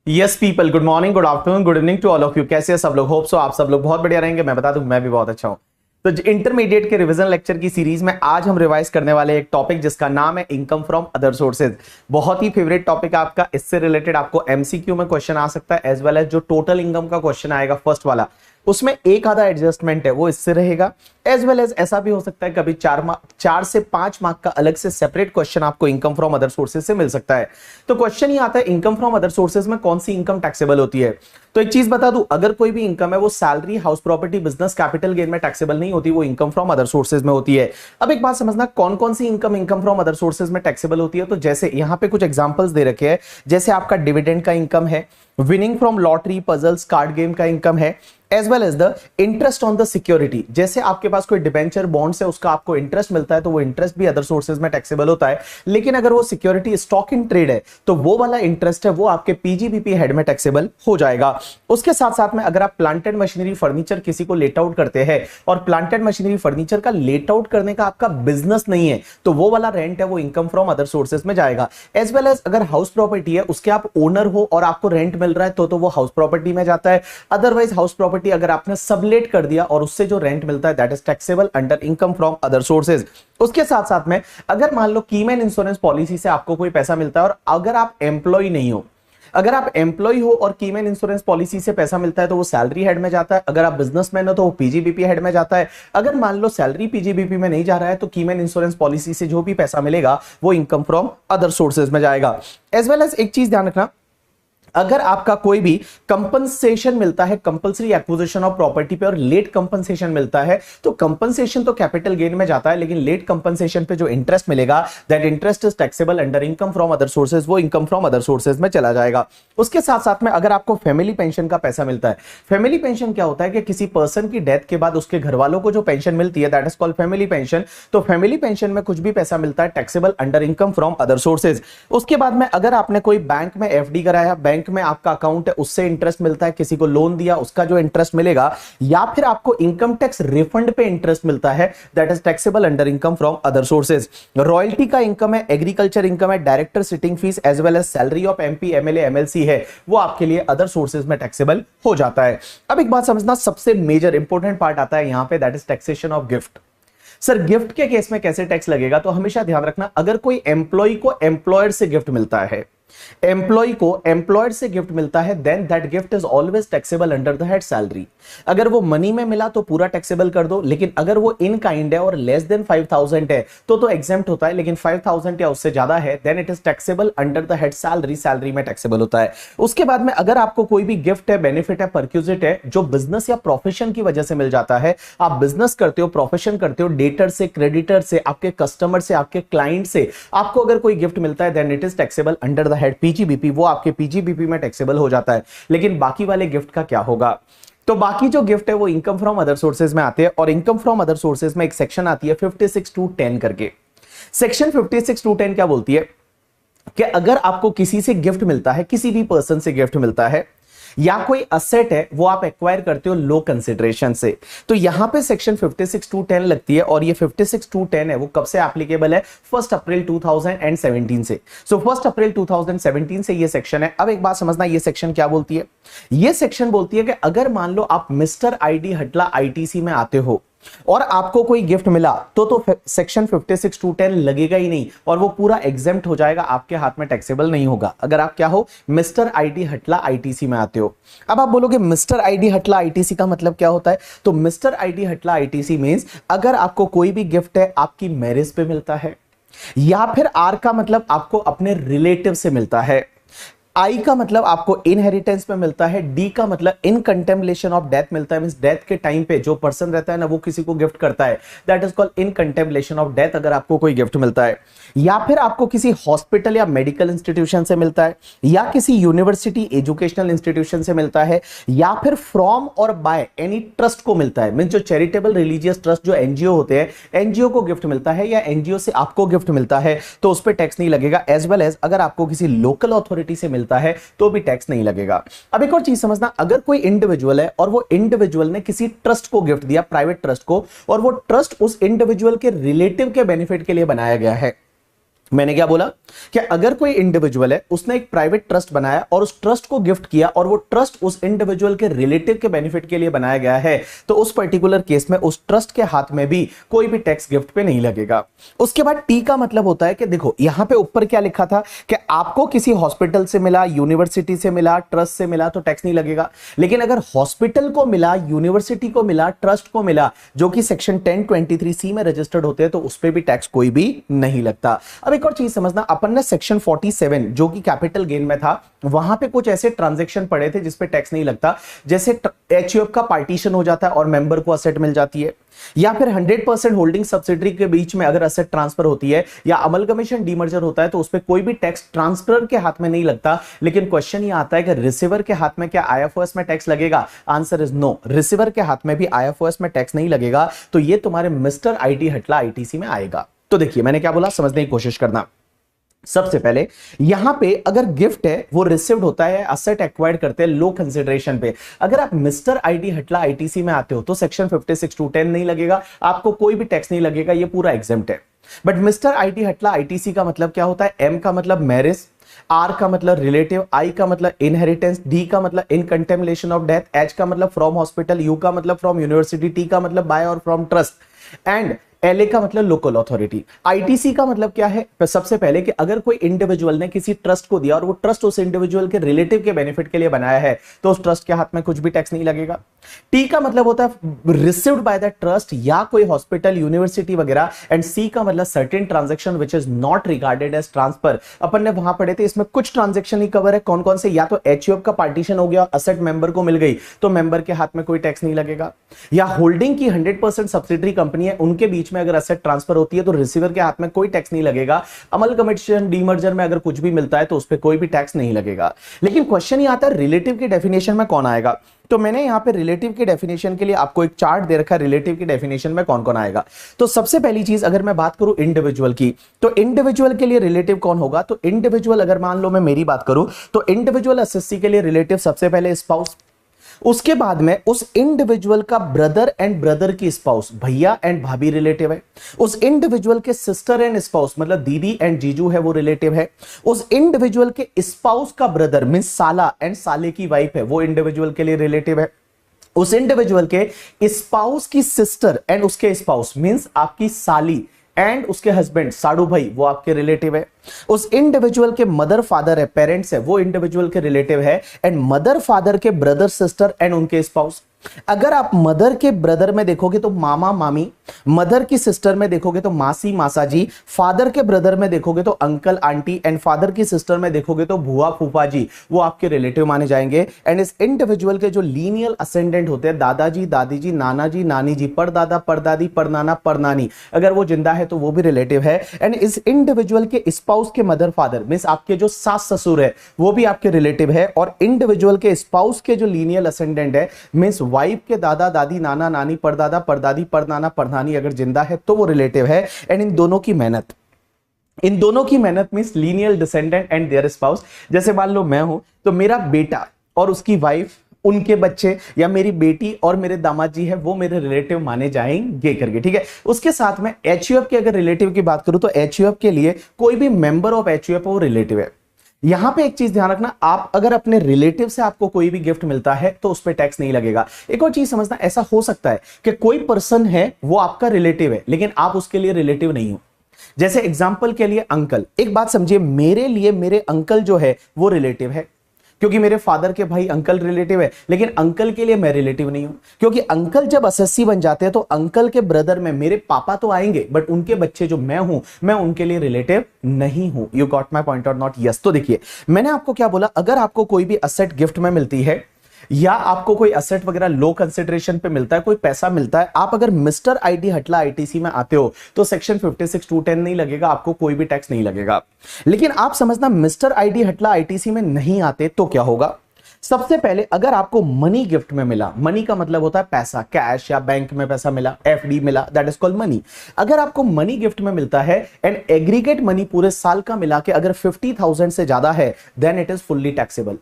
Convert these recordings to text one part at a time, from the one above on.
Yes people, good morning, good afternoon, good evening to all of you. कैसे हैं सब लोग? होप सो आप सब लोग बहुत बढ़िया रहेंगे। मैं बता दूं मैं भी बहुत अच्छा हूं। तो इंटरमीडिएट के रिवीजन लेक्चर की सीरीज में आज हम रिवाइज करने वाले एक टॉपिक जिसका नाम है इनकम फ्रॉम अदर सोर्सेज। बहुत ही फेवरेट टॉपिक है आपका। इससे रिलेटेड आपको एमसीक्यू में क्वेश्चन आ सकता है एज वेल एज जो टोटल इनकम का क्वेश्चन आएगा फर्स्ट वाला, उसमें एक आधा एडजस्टमेंट है वो इससे रहेगा। एज वेल एज ऐसा भी हो सकता है कभी 4 से 5 मार्क का अलग से सेपरेट क्वेश्चन आपको इनकम फ्रॉम अदर सोर्सेज से मिल सकता है। तो क्वेश्चन ही आता है इनकम फ्रॉम अदर सोर्सेज में कौन सी इनकम टैक्सेबल होती है। तो एक चीज बता दूं, अगर कोई भी इनकम है वो salary, house property, business, capital gain में टैक्सेबल नहीं होती, वो इनकम फ्रॉम अदर सोर्सेज में होती है। अब एक बात समझना, कौन कौन सी इनकम फ्रॉम अदर सोर्सेज में टैक्सेबल होती है। तो जैसे यहां पे कुछ एग्जांपल्स दे रखे हैं, जैसे आपका डिविडेंड का इनकम है, winning from lottery, puzzles, card game का इनकम है, as well as the interest on the security. जैसे आपके पास कोई डिबेंचर बॉन्ड्स है, उसका आपको इंटरेस्ट मिलता है, तो वो इंटरेस्ट भी अदर सोर्सेज में टैक्सेबल होता है। लेकिन अगर वो सिक्योरिटी स्टॉक इन ट्रेड है तो वो वाला इंटरेस्ट है वो आपके पीजीबीपी हेड में टैक्सेबल हो जाएगा। उसके साथ साथ में अगर आप प्लांटेड मशीनरी, फर्नीचर किसी को लेट आउट करते हैं और प्लांटेड मशीनरी, फर्नीचर का लेट आउट करने का आपका बिजनेस नहीं है, तो वो वाला रेंट है वो इनकम फ्रॉम अदर सोर्सेज में जाएगा। एज वेल एज अगर हाउस प्रॉपर्टी है, उसके आप ओनर हो और आपको रेंट मिल रहा है तो वो हाउस प्रॉपर्टी में जाता है। अदरवाइज हाउस प्रॉपर्टी अगर आपने सबलेट कर दिया और उससे जो रेंट मिलता है that is taxable under income from other sources. उसके साथ साथ में अगर मान लो कीमैन इंश्योरेंस पॉलिसी से आपको कोई पैसा मिलता है और अगर आप एम्प्लॉय नहीं हो, अगर आप एम्प्लॉय हो और कीमैन इंश्योरेंस पॉलिसी से पैसा मिलता है तो वो सैलरी हेड में जाता है। अगर आप बिजनेसमैन हो तो वो पीजीबीपी हेड में जाता है। अगर मान लो सैलरी पीजीबीपी में नहीं जा रहा है तो कीमैन इंश्योरेंस पॉलिसी से जो भी पैसा मिलेगा वो इनकम फ्रॉम अदर सोर्सेज में जाएगा। एज वेल एज एक चीज ध्यान रखना, अगर आपका कोई भी कंपनसेशन मिलता है कंपल्सरी एक्विजिशन ऑफ प्रॉपर्टी पे और लेट कंपनसेशन मिलता है, तो कंपनसेशन तो कैपिटल गेन में जाता है, लेकिन लेट कंपनसेशन पे जो इंटरेस्ट मिलेगा that interest is taxable under income from other sources, वो इनकम फ्रॉम अदर सोर्सेज में चला जाएगा। उसके साथ साथ में अगर आपको फैमिली पेंशन का पैसा मिलता है, फैमिली पेंशन क्या होता है कि किसी पर्सन की डेथ के बाद उसके घर वालों को जो पेंशन मिलती है that is called family pension. तो फैमिली पेंशन में कुछ भी पैसा मिलता है taxable under income from other sources. उसके बाद में अगर आपने कोई बैंक में एफडी कराया, बैंक में आपका अकाउंट है, उससे इंटरेस्ट मिलता है, किसी को लोन दिया उसका जो इंटरेस्ट मिलेगा, या फिर आपको इनकम टैक्स रिफंड पे इंटरेस्ट मिलता है that is taxable under income from other sources. Royalty का इनकम है, एग्रीकल्चर इनकम है, director sitting fees as well as salary of MP, MLA, MLC है, वो आपके लिए अदर सोर्सेज में टैक्सेबल हो जाता है। अब एक बात समझना, सबसे मेजर इंपॉर्टेंट पार्ट आता है यहां पे that is taxation of gift. Sir gift के केस में कैसे टैक्स लगेगा? तो हमेशा ध्यान रखना, अगर कोई एम्प्लॉय को एम्प्लॉयर से गिफ्ट मिलता है, एम्प्लॉय को एम्प्लॉयर से गिफ्ट मिलता है, then that gift is always taxable under the head salary. अगर वो मनी में मिला तो पूरा टैक्सेबल कर दो, लेकिन अगर वो इन काइंड है और लेस देन 5000 है तो एग्जेम्प्ट होता है, लेकिन 5000 या उससे ज्यादा है then it is taxable under the head salary, salary में टैक्सेबल होता है। उसके बाद में अगर आपको कोई भी गिफ्ट है, बेनिफिट है, परक्यूजिट है जो बिजनेस या प्रोफेशन की वजह से मिल जाता है, आप बिजनेस करते हो, प्रोफेशन करते हो, डेटर से, क्रेडिटर से, आपके कस्टमर से, आपके क्लाइंट से आपको अगर कोई गिफ्ट मिलता है then it is taxable under the head PGBP, वो आपके पीजीबीपी में टैक्सेबल हो जाता है। लेकिन बाकी वाले गिफ्ट का क्या होगा? तो बाकी जो गिफ्ट है वो इनकम फ्रॉम अदर सोर्सेज में आते हैं, और इनकम फ्रॉम अदर सोर्सेज में एक सेक्शन आती है 56(2)(10) करके। सेक्शन 56(2)(10) क्या बोलती है कि अगर आपको किसी से गिफ्ट मिलता है, किसी भी पर्सन से गिफ्ट मिलता है, या कोई असेट है वो आप एक्वायर करते हो लो कंसिडरेशन से, तो यहां पे सेक्शन 56(2)(10) लगती है। और ये 56(2)(10) है वो कब से एप्लीकेबल है? 1 अप्रैल 2017 से। सो 1 अप्रैल 2017 से ये सेक्शन है। अब एक बात समझना, ये सेक्शन क्या बोलती है? ये सेक्शन बोलती है कि अगर मान लो आप मिस्टर आईडी हटला आईटीसी में आते हो और आपको कोई गिफ्ट मिला तो सेक्शन 56(2)(10) लगेगा ही नहीं, और वो पूरा एग्जेम्प्ट हो जाएगा, आपके हाथ में टैक्सेबल नहीं होगा। अगर आप क्या हो? मिस्टर आईडी हटला आईटीसी में आते हो। अब आप बोलोगे मिस्टर आईडी हटला आईटीसी का मतलब क्या होता है? तो मिस्टर आईडी हटला आईटीसी मींस अगर आपको कोई भी गिफ्ट है आपकी मैरिज पे मिलता है, या फिर आर का मतलब आपको अपने रिलेटिव से मिलता है, आई का मतलब आपको इनहेरिटेंस में मिलता है, डी का मतलब इन कंटेम्पलेशन ऑफ डेथ मिलता है, मींस डेथ के टाइम पे जो पर्सन रहता है ना वो किसी को गिफ्ट करता है, that is called in contemplation of death. अगर आपको कोई गिफ्ट मिलता है, या फिर आपको किसी हॉस्पिटल या मेडिकल इंस्टीट्यूशन से मिलता है, या किसी यूनिवर्सिटी एजुकेशनल इंस्टीट्यूशन से मिलता है, या फिर फ्रॉम और बाय एनी ट्रस्ट को मिलता है, मींस जो चैरिटेबल रिलीजियस ट्रस्ट जो एनजीओ होते हैं, एनजीओ को गिफ्ट मिलता है या एनजीओ से आपको गिफ्ट मिलता है, तो उस पर टैक्स नहीं लगेगा। एज वेल एज अगर आपको किसी लोकल अथॉरिटी से मिलता है तो भी टैक्स नहीं लगेगा। अब एक और चीज समझना, अगर कोई इंडिविजुअल है और वो इंडिविजुअल ने किसी ट्रस्ट को गिफ्ट दिया, प्राइवेट ट्रस्ट को, और वो ट्रस्ट उस इंडिविजुअल के रिलेटिव के बेनिफिट के लिए बनाया गया है, मैंने क्या बोला कि अगर कोई इंडिविजुअल है, उसने एक प्राइवेट ट्रस्ट बनाया और उस ट्रस्ट को गिफ्ट किया और वो ट्रस्ट उस इंडिविजुअल के रिलेटिव के बेनिफिट के लिए बनाया गया है, तो उस पर्टिकुलर केस में उस ट्रस्ट के हाथ में भी कोई भी टैक्स गिफ्ट पे नहीं लगेगा। उसके बाद टी का मतलब होता है कि देखो यहां पे ऊपर क्या लिखा था कि आपको किसी हॉस्पिटल से मिला, यूनिवर्सिटी से मिला, ट्रस्ट से मिला तो टैक्स नहीं लगेगा। लेकिन अगर हॉस्पिटल को मिला, यूनिवर्सिटी को मिला, ट्रस्ट को मिला, जो कि सेक्शन 1023C में रजिस्टर्ड होते हैं, तो उस पर भी टैक्स कोई भी नहीं लगता। अब एक और चीज समझना, अपन ने सेक्शन 47 जो कि कैपिटल गेन में था, वहां पे कुछ ऐसे ट्रांजैक्शन पड़े थे जिसपे टैक्स नहीं लगता, जैसे एचयूएफ का पार्टीशन हो जाता है और मेंबर को असेट मिल जाती है, या फिर 100% होल्डिंग सब्सिडरी के बीच में अगर असेट ट्रांसफर होती है, या अमलगमेशन डीमर्जर होता है, तो उस पर कोई भी टैक्स ट्रांसफर के हाथ में नहीं लगता। लेकिन क्वेश्चन ये आता है कि रिसीवर के हाथ में क्या आईएफओएस में टैक्स लगेगा? आंसर इज नो, रिसीवर के हाथ में भी आईएफओएस में टैक्स नहीं लगेगा। तो ये तुम्हारे मिस्टर आईटी हटला आईटीसी में आएगा। तो देखिए मैंने क्या बोला, समझने की कोशिश करना। सबसे पहले यहां पे अगर गिफ्ट है वो रिसीव्ड होता है, असेट एक्वायर्ड करते हैं लो कंसिडरेशन पे। अगर आप मिस्टर आईटी हटला आईटीसी में आते हो तो सेक्शन 56(2)(10) नहीं लगेगा, आपको कोई भी टैक्स नहीं लगेगा, ये पूरा एग्जेम्प्ट है। बट मिस्टर आईटी हटला आईटीसी का मतलब क्या होता है? एम का मतलब मैरिज, आर का मतलब रिलेटिव, आई का मतलब इनहेरिटेंस, डी का मतलब इन कंटेम्पलेशन ऑफ डेथ, एच का मतलब फ्रॉम हॉस्पिटल, यू का मतलब फ्रॉम यूनिवर्सिटी, टी का मतलब बाय और फ्रॉम ट्रस्ट, एंड एलए का मतलब लोकल अथॉरिटी। आईटीसी का मतलब क्या है? सबसे पहले कि अगर कोई इंडिविजुअल ने किसी ट्रस्ट को दिया और वो ट्रस्ट उस इंडिविजुअल के रिलेटिव के बेनिफिट के लिए बनाया है, तो उस ट्रस्ट के हाथ में कुछ भी टैक्स नहीं लगेगा। टी का मतलब होता है रिसीव्ड बाय द ट्रस्ट या कोई हॉस्पिटल, यूनिवर्सिटी वगैरह, एंड सी का मतलब certain transaction which is not regarded as transfer. अपन ने वहां पढ़े थे, इसमें कुछ ट्रांजैक्शन ही कवर है। कौन कौन से? या तो एचयूएफ का पार्टीशन हो गया, असेट मेंबर को मिल गई, तो मेंबर के हाथ में कोई टैक्स नहीं लगेगा। या होल्डिंग की 100% सब्सिडरी कंपनी है, उनके बीच में अगर असेट ट्रांसफर होती है तो रिसीवर के हाथ में कोई टैक्स नहीं लगेगा। अमलगमेशन डीमर्जर में अगर कुछ भी मिलता है तो उस पर कोई भी टैक्स नहीं लगेगा। लेकिन क्वेश्चन ये आता है रिलेटिव की डेफिनेशन में कौन आएगा? तो मैंने यहां पे रिलेटिव की डेफिनेशन के लिए आपको एक चार्ट दे रखा है, रिलेटिव की डेफिनेशन में कौन कौन आएगा। तो सबसे पहली चीज अगर मैं बात करूं इंडिविजुअल की, तो इंडिविजुअल के लिए रिलेटिव कौन होगा? तो इंडिविजुअल अगर मान लो मैं मेरी बात करूं तो इंडिविजुअल एसएससी के लिए रिलेटिव सबसे पहले स्पाउस, उसके बाद में उस इंडिविजुअल का ब्रदर एंड ब्रदर की स्पाउस, भैया एंड भाभी रिलेटिव है। उस इंडिविजुअल के सिस्टर एंड स्पाउस मतलब दीदी एंड जीजू है, वो रिलेटिव है। उस इंडिविजुअल के स्पाउस का ब्रदर मींस साला एंड साले की वाइफ है, वो इंडिविजुअल के लिए रिलेटिव है। उस इंडिविजुअल के स्पाउस की सिस्टर एंड उसके स्पाउस मींस आपकी साली एंड उसके हस्बैंड साड़ू भाई, वो आपके रिलेटिव है। उस इंडिविजुअल के मदर फादर है, पेरेंट्स है, वो इंडिविजुअल के रिलेटिव है। एंड मदर फादर के ब्रदर सिस्टर एंड उनके स्पाउस। अगर आप मदर के ब्रदर में देखोगे तो मामा मामी, मदर की सिस्टर में देखोगे तो मासी मासा जी, फादर के ब्रदर में देखोगे तो अंकल आंटी, एंड फादर की सिस्टर में देखोगे तो बुआ फूफा जी, वो आपके रिलेटिव माने जाएंगे। एंड इस इंडिविजुअल के जो लीनियल असेंडेंट होते हैं, दादाजी दादी जी, नाना जी नानी जी, परदादा परदादी, परनाना परनानी, अगर वो जिंदा है तो वो भी रिलेटिव है। एंड इस इंडिविजुअल के स्पाउस के मदर फादर मींस आपके जो सास ससुर है, वो भी आपके रिलेटिव है। और इंडिविजुअल के स्पाउस के जो लीनियल असेंडेंट है मींस वाइफ के दादा दादी नाना नानी परदादा परदादी परनाना परनानी अगर जिंदा है तो वो रिलेटिव है। एंड इन दोनों की मेहनत means lineal descendant and their spouse. जैसे मान लो मैं हूं तो मेरा बेटा और उसकी वाइफ, उनके बच्चे, या मेरी बेटी और मेरे दामाद जी है, वो मेरे रिलेटिव माने जाएंगे करके, ठीक है। उसके साथ में एचयूएफ के अगर रिलेटिव की बात करूं तो एचयूएफ के लिए कोई भी मेंबर ऑफ एचयूएफ वो रिलेटिव है। यहां पे एक चीज ध्यान रखना, आप अगर अपने रिलेटिव से आपको कोई भी गिफ्ट मिलता है तो उस पर टैक्स नहीं लगेगा। एक और चीज समझना, ऐसा हो सकता है कि कोई पर्सन है वो आपका रिलेटिव है लेकिन आप उसके लिए रिलेटिव नहीं हो। जैसे एग्जांपल के लिए अंकल, एक बात समझिए, मेरे लिए मेरे अंकल जो है वो रिलेटिव है क्योंकि मेरे फादर के भाई अंकल रिलेटिव है, लेकिन अंकल के लिए मैं रिलेटिव नहीं हूं क्योंकि अंकल जब एसएससी बन जाते हैं तो अंकल के ब्रदर में मेरे पापा तो आएंगे बट उनके बच्चे जो मैं हूं, मैं उनके लिए रिलेटिव नहीं हूं। यू गॉट माय पॉइंट और नॉट? यस। तो देखिए मैंने आपको क्या बोला, अगर आपको कोई भी असेट गिफ्ट में मिलती है या आपको कोई असेट वगैरह लो कंसिडरेशन पे मिलता है, कोई पैसा मिलता है, आप अगर मिस्टर आईटी हटला आईटीसी में आते हो तो सेक्शन 56(2)(10) नहीं लगेगा, आपको कोई भी टैक्स नहीं लगेगा। लेकिन आप समझना मिस्टर आईटी हटला आईटीसी में नहीं आते तो क्या होगा। सबसे पहले अगर आपको मनी गिफ्ट में मिला, मनी का मतलब होता है पैसा, कैश या बैंक में पैसा मिला, एफडी मिला, दैट इज कॉल्ड मनी। अगर आपको मनी गिफ्ट में मिलता है एंड एग्रीगेट मनी पूरे साल का मिला के अगर 50,000 से ज्यादा है, then it is fully taxable.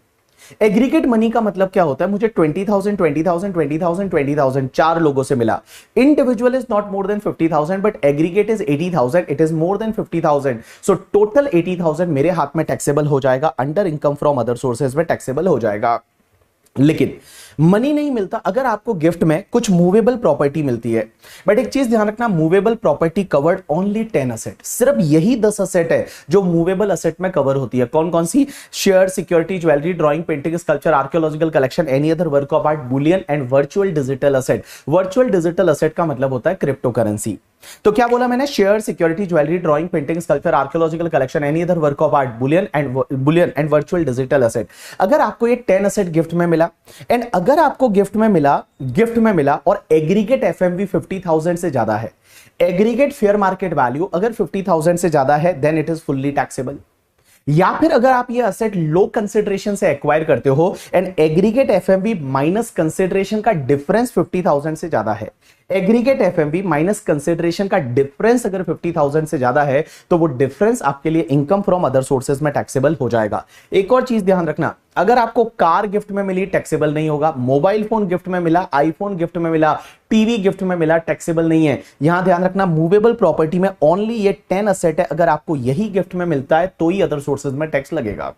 Aggregate money का मतलब क्या होता है, मुझे 20,000 20,000 20,000 20,000 चार लोगों से मिला। Individual is not more than 50,000 but aggregate is 80,000, it is more than 50,000। So total 80,000 मेरे हाथ में टैक्सेबल हो जाएगा, under income from other sources में टैक्सेबल हो जाएगा। लेकिन मनी नहीं मिलता अगर आपको गिफ्ट में कुछ मूवेबल प्रॉपर्टी मिलती है। बट एक चीज ध्यान रखना, movable property covered only 10 asset, सिर्फ यही 10 असेट है जो मूवेबल असेट में कवर होती है। कौन कौन सी? Share, security, jewellery, drawing, painting, sculpture, archaeological collection, any other work of art, bullion and virtual digital asset. Virtual digital asset का मतलब होता है क्रिप्टो करेंसी। तो क्या बोला मैंने? Share, security, jewellery, drawing, painting, sculpture, archaeological collection, any other work of art, bullion and virtual digital asset. अगर आपको ये 10 असेट गिफ्ट में मिला एंड अगर आपको गिफ्ट में मिला और एग्रीगेट एफएमवी 50,000 से ज्यादा है, एग्रीगेट फेयर मार्केट वैल्यू अगर 50,000 से ज्यादा है, then it is fully taxable. या फिर अगर आप ये असेट लो कंसिडरेशन से एक्वायर करते हो and aggregate FMV minus consideration का डिफरेंस 50,000 से ज्यादा है, एग्रीगेट एफएमवी माइनस कंसिडरेशन का डिफरेंस अगर 50,000 से ज्यादा है, तो वो डिफरेंस आपके लिए इनकम फ्रॉम अदर सोर्सेज में टैक्सेबल हो जाएगा। एक और चीज ध्यान रखना, अगर आपको कार गिफ्ट में मिली टैक्सेबल नहीं होगा, मोबाइल फोन गिफ्ट में मिला, आईफोन गिफ्ट में मिला, टीवी गिफ्ट में मिला, टैक्सेबल नहीं है। यहां ध्यान रखना, मूवेबल प्रॉपर्टी में ओनली ये 10 असेट है, अगर आपको यही गिफ्ट में मिलता है तो ही अदर सोर्सेज में टैक्स लगेगा।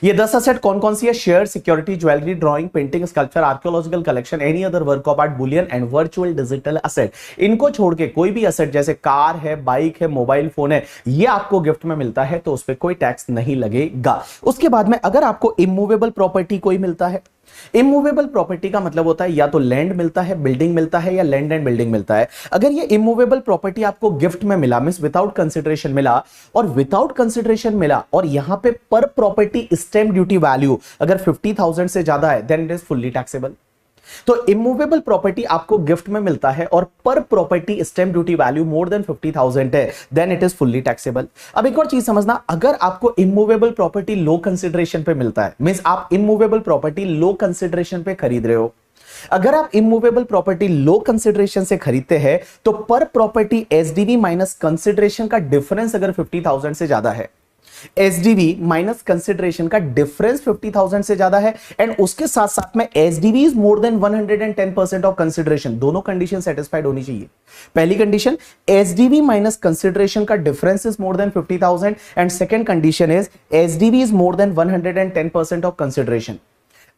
ये 10 असेट कौन कौन सी है? Share, security, jewellery, drawing, painting, sculpture, archaeological collection, any other work of art, bullion and virtual digital asset. इनको छोड़ के कोई भी असेट जैसे कार है, बाइक है, मोबाइल फोन है, ये आपको गिफ्ट में मिलता है तो उस पर कोई टैक्स नहीं लगेगा। उसके बाद में अगर आपको इमूवेबल प्रॉपर्टी कोई मिलता है, इमूवेबल प्रॉपर्टी का मतलब होता है या तो लैंड मिलता है, बिल्डिंग मिलता है, या लैंड एंड बिल्डिंग मिलता है। अगर ये इमूवेबल प्रॉपर्टी आपको गिफ्ट में मिला, मींस विदाउट कंसिडरेशन मिला, और विदाउट कंसिडरेशन मिला और यहां पे पर प्रॉपर्टी स्टैंप ड्यूटी वैल्यू अगर 50,000 से ज्यादा है, then it is fully taxable. तो इमूवेबल प्रॉपर्टी आपको गिफ्ट में मिलता है और पर property stamp duty value more than 50,000 है, then it is fully taxable. अब एक और चीज समझना, अगर आपको इमूवेबल प्रॉपर्टी लो कंसिडरेशन पे मिलता है, मींस आप इमूवेबल प्रॉपर्टी लो कंसिडरेशन पे खरीद रहे हो, अगर आप इमूवेबल प्रॉपर्टी लो कंसिडरेशन से खरीदते हैं तो पर प्रॉपर्टी एसडीवी माइनस कंसिडरेशन का डिफरेंस अगर 50,000 से ज्यादा है, एसडीवी माइनस कंसिडरेशन का डिफरेंस 50,000 से ज्यादा है एंड उसके साथ साथ में SDV is more than 110% of consideration, दोनों कंडीशन सेटिस्फाइड होनी चाहिए। पहली कंडीशन, एसडीवी माइनस कंसिडरेशन का difference is more than 50,000 and second condition is SDV is more than 110% of consideration.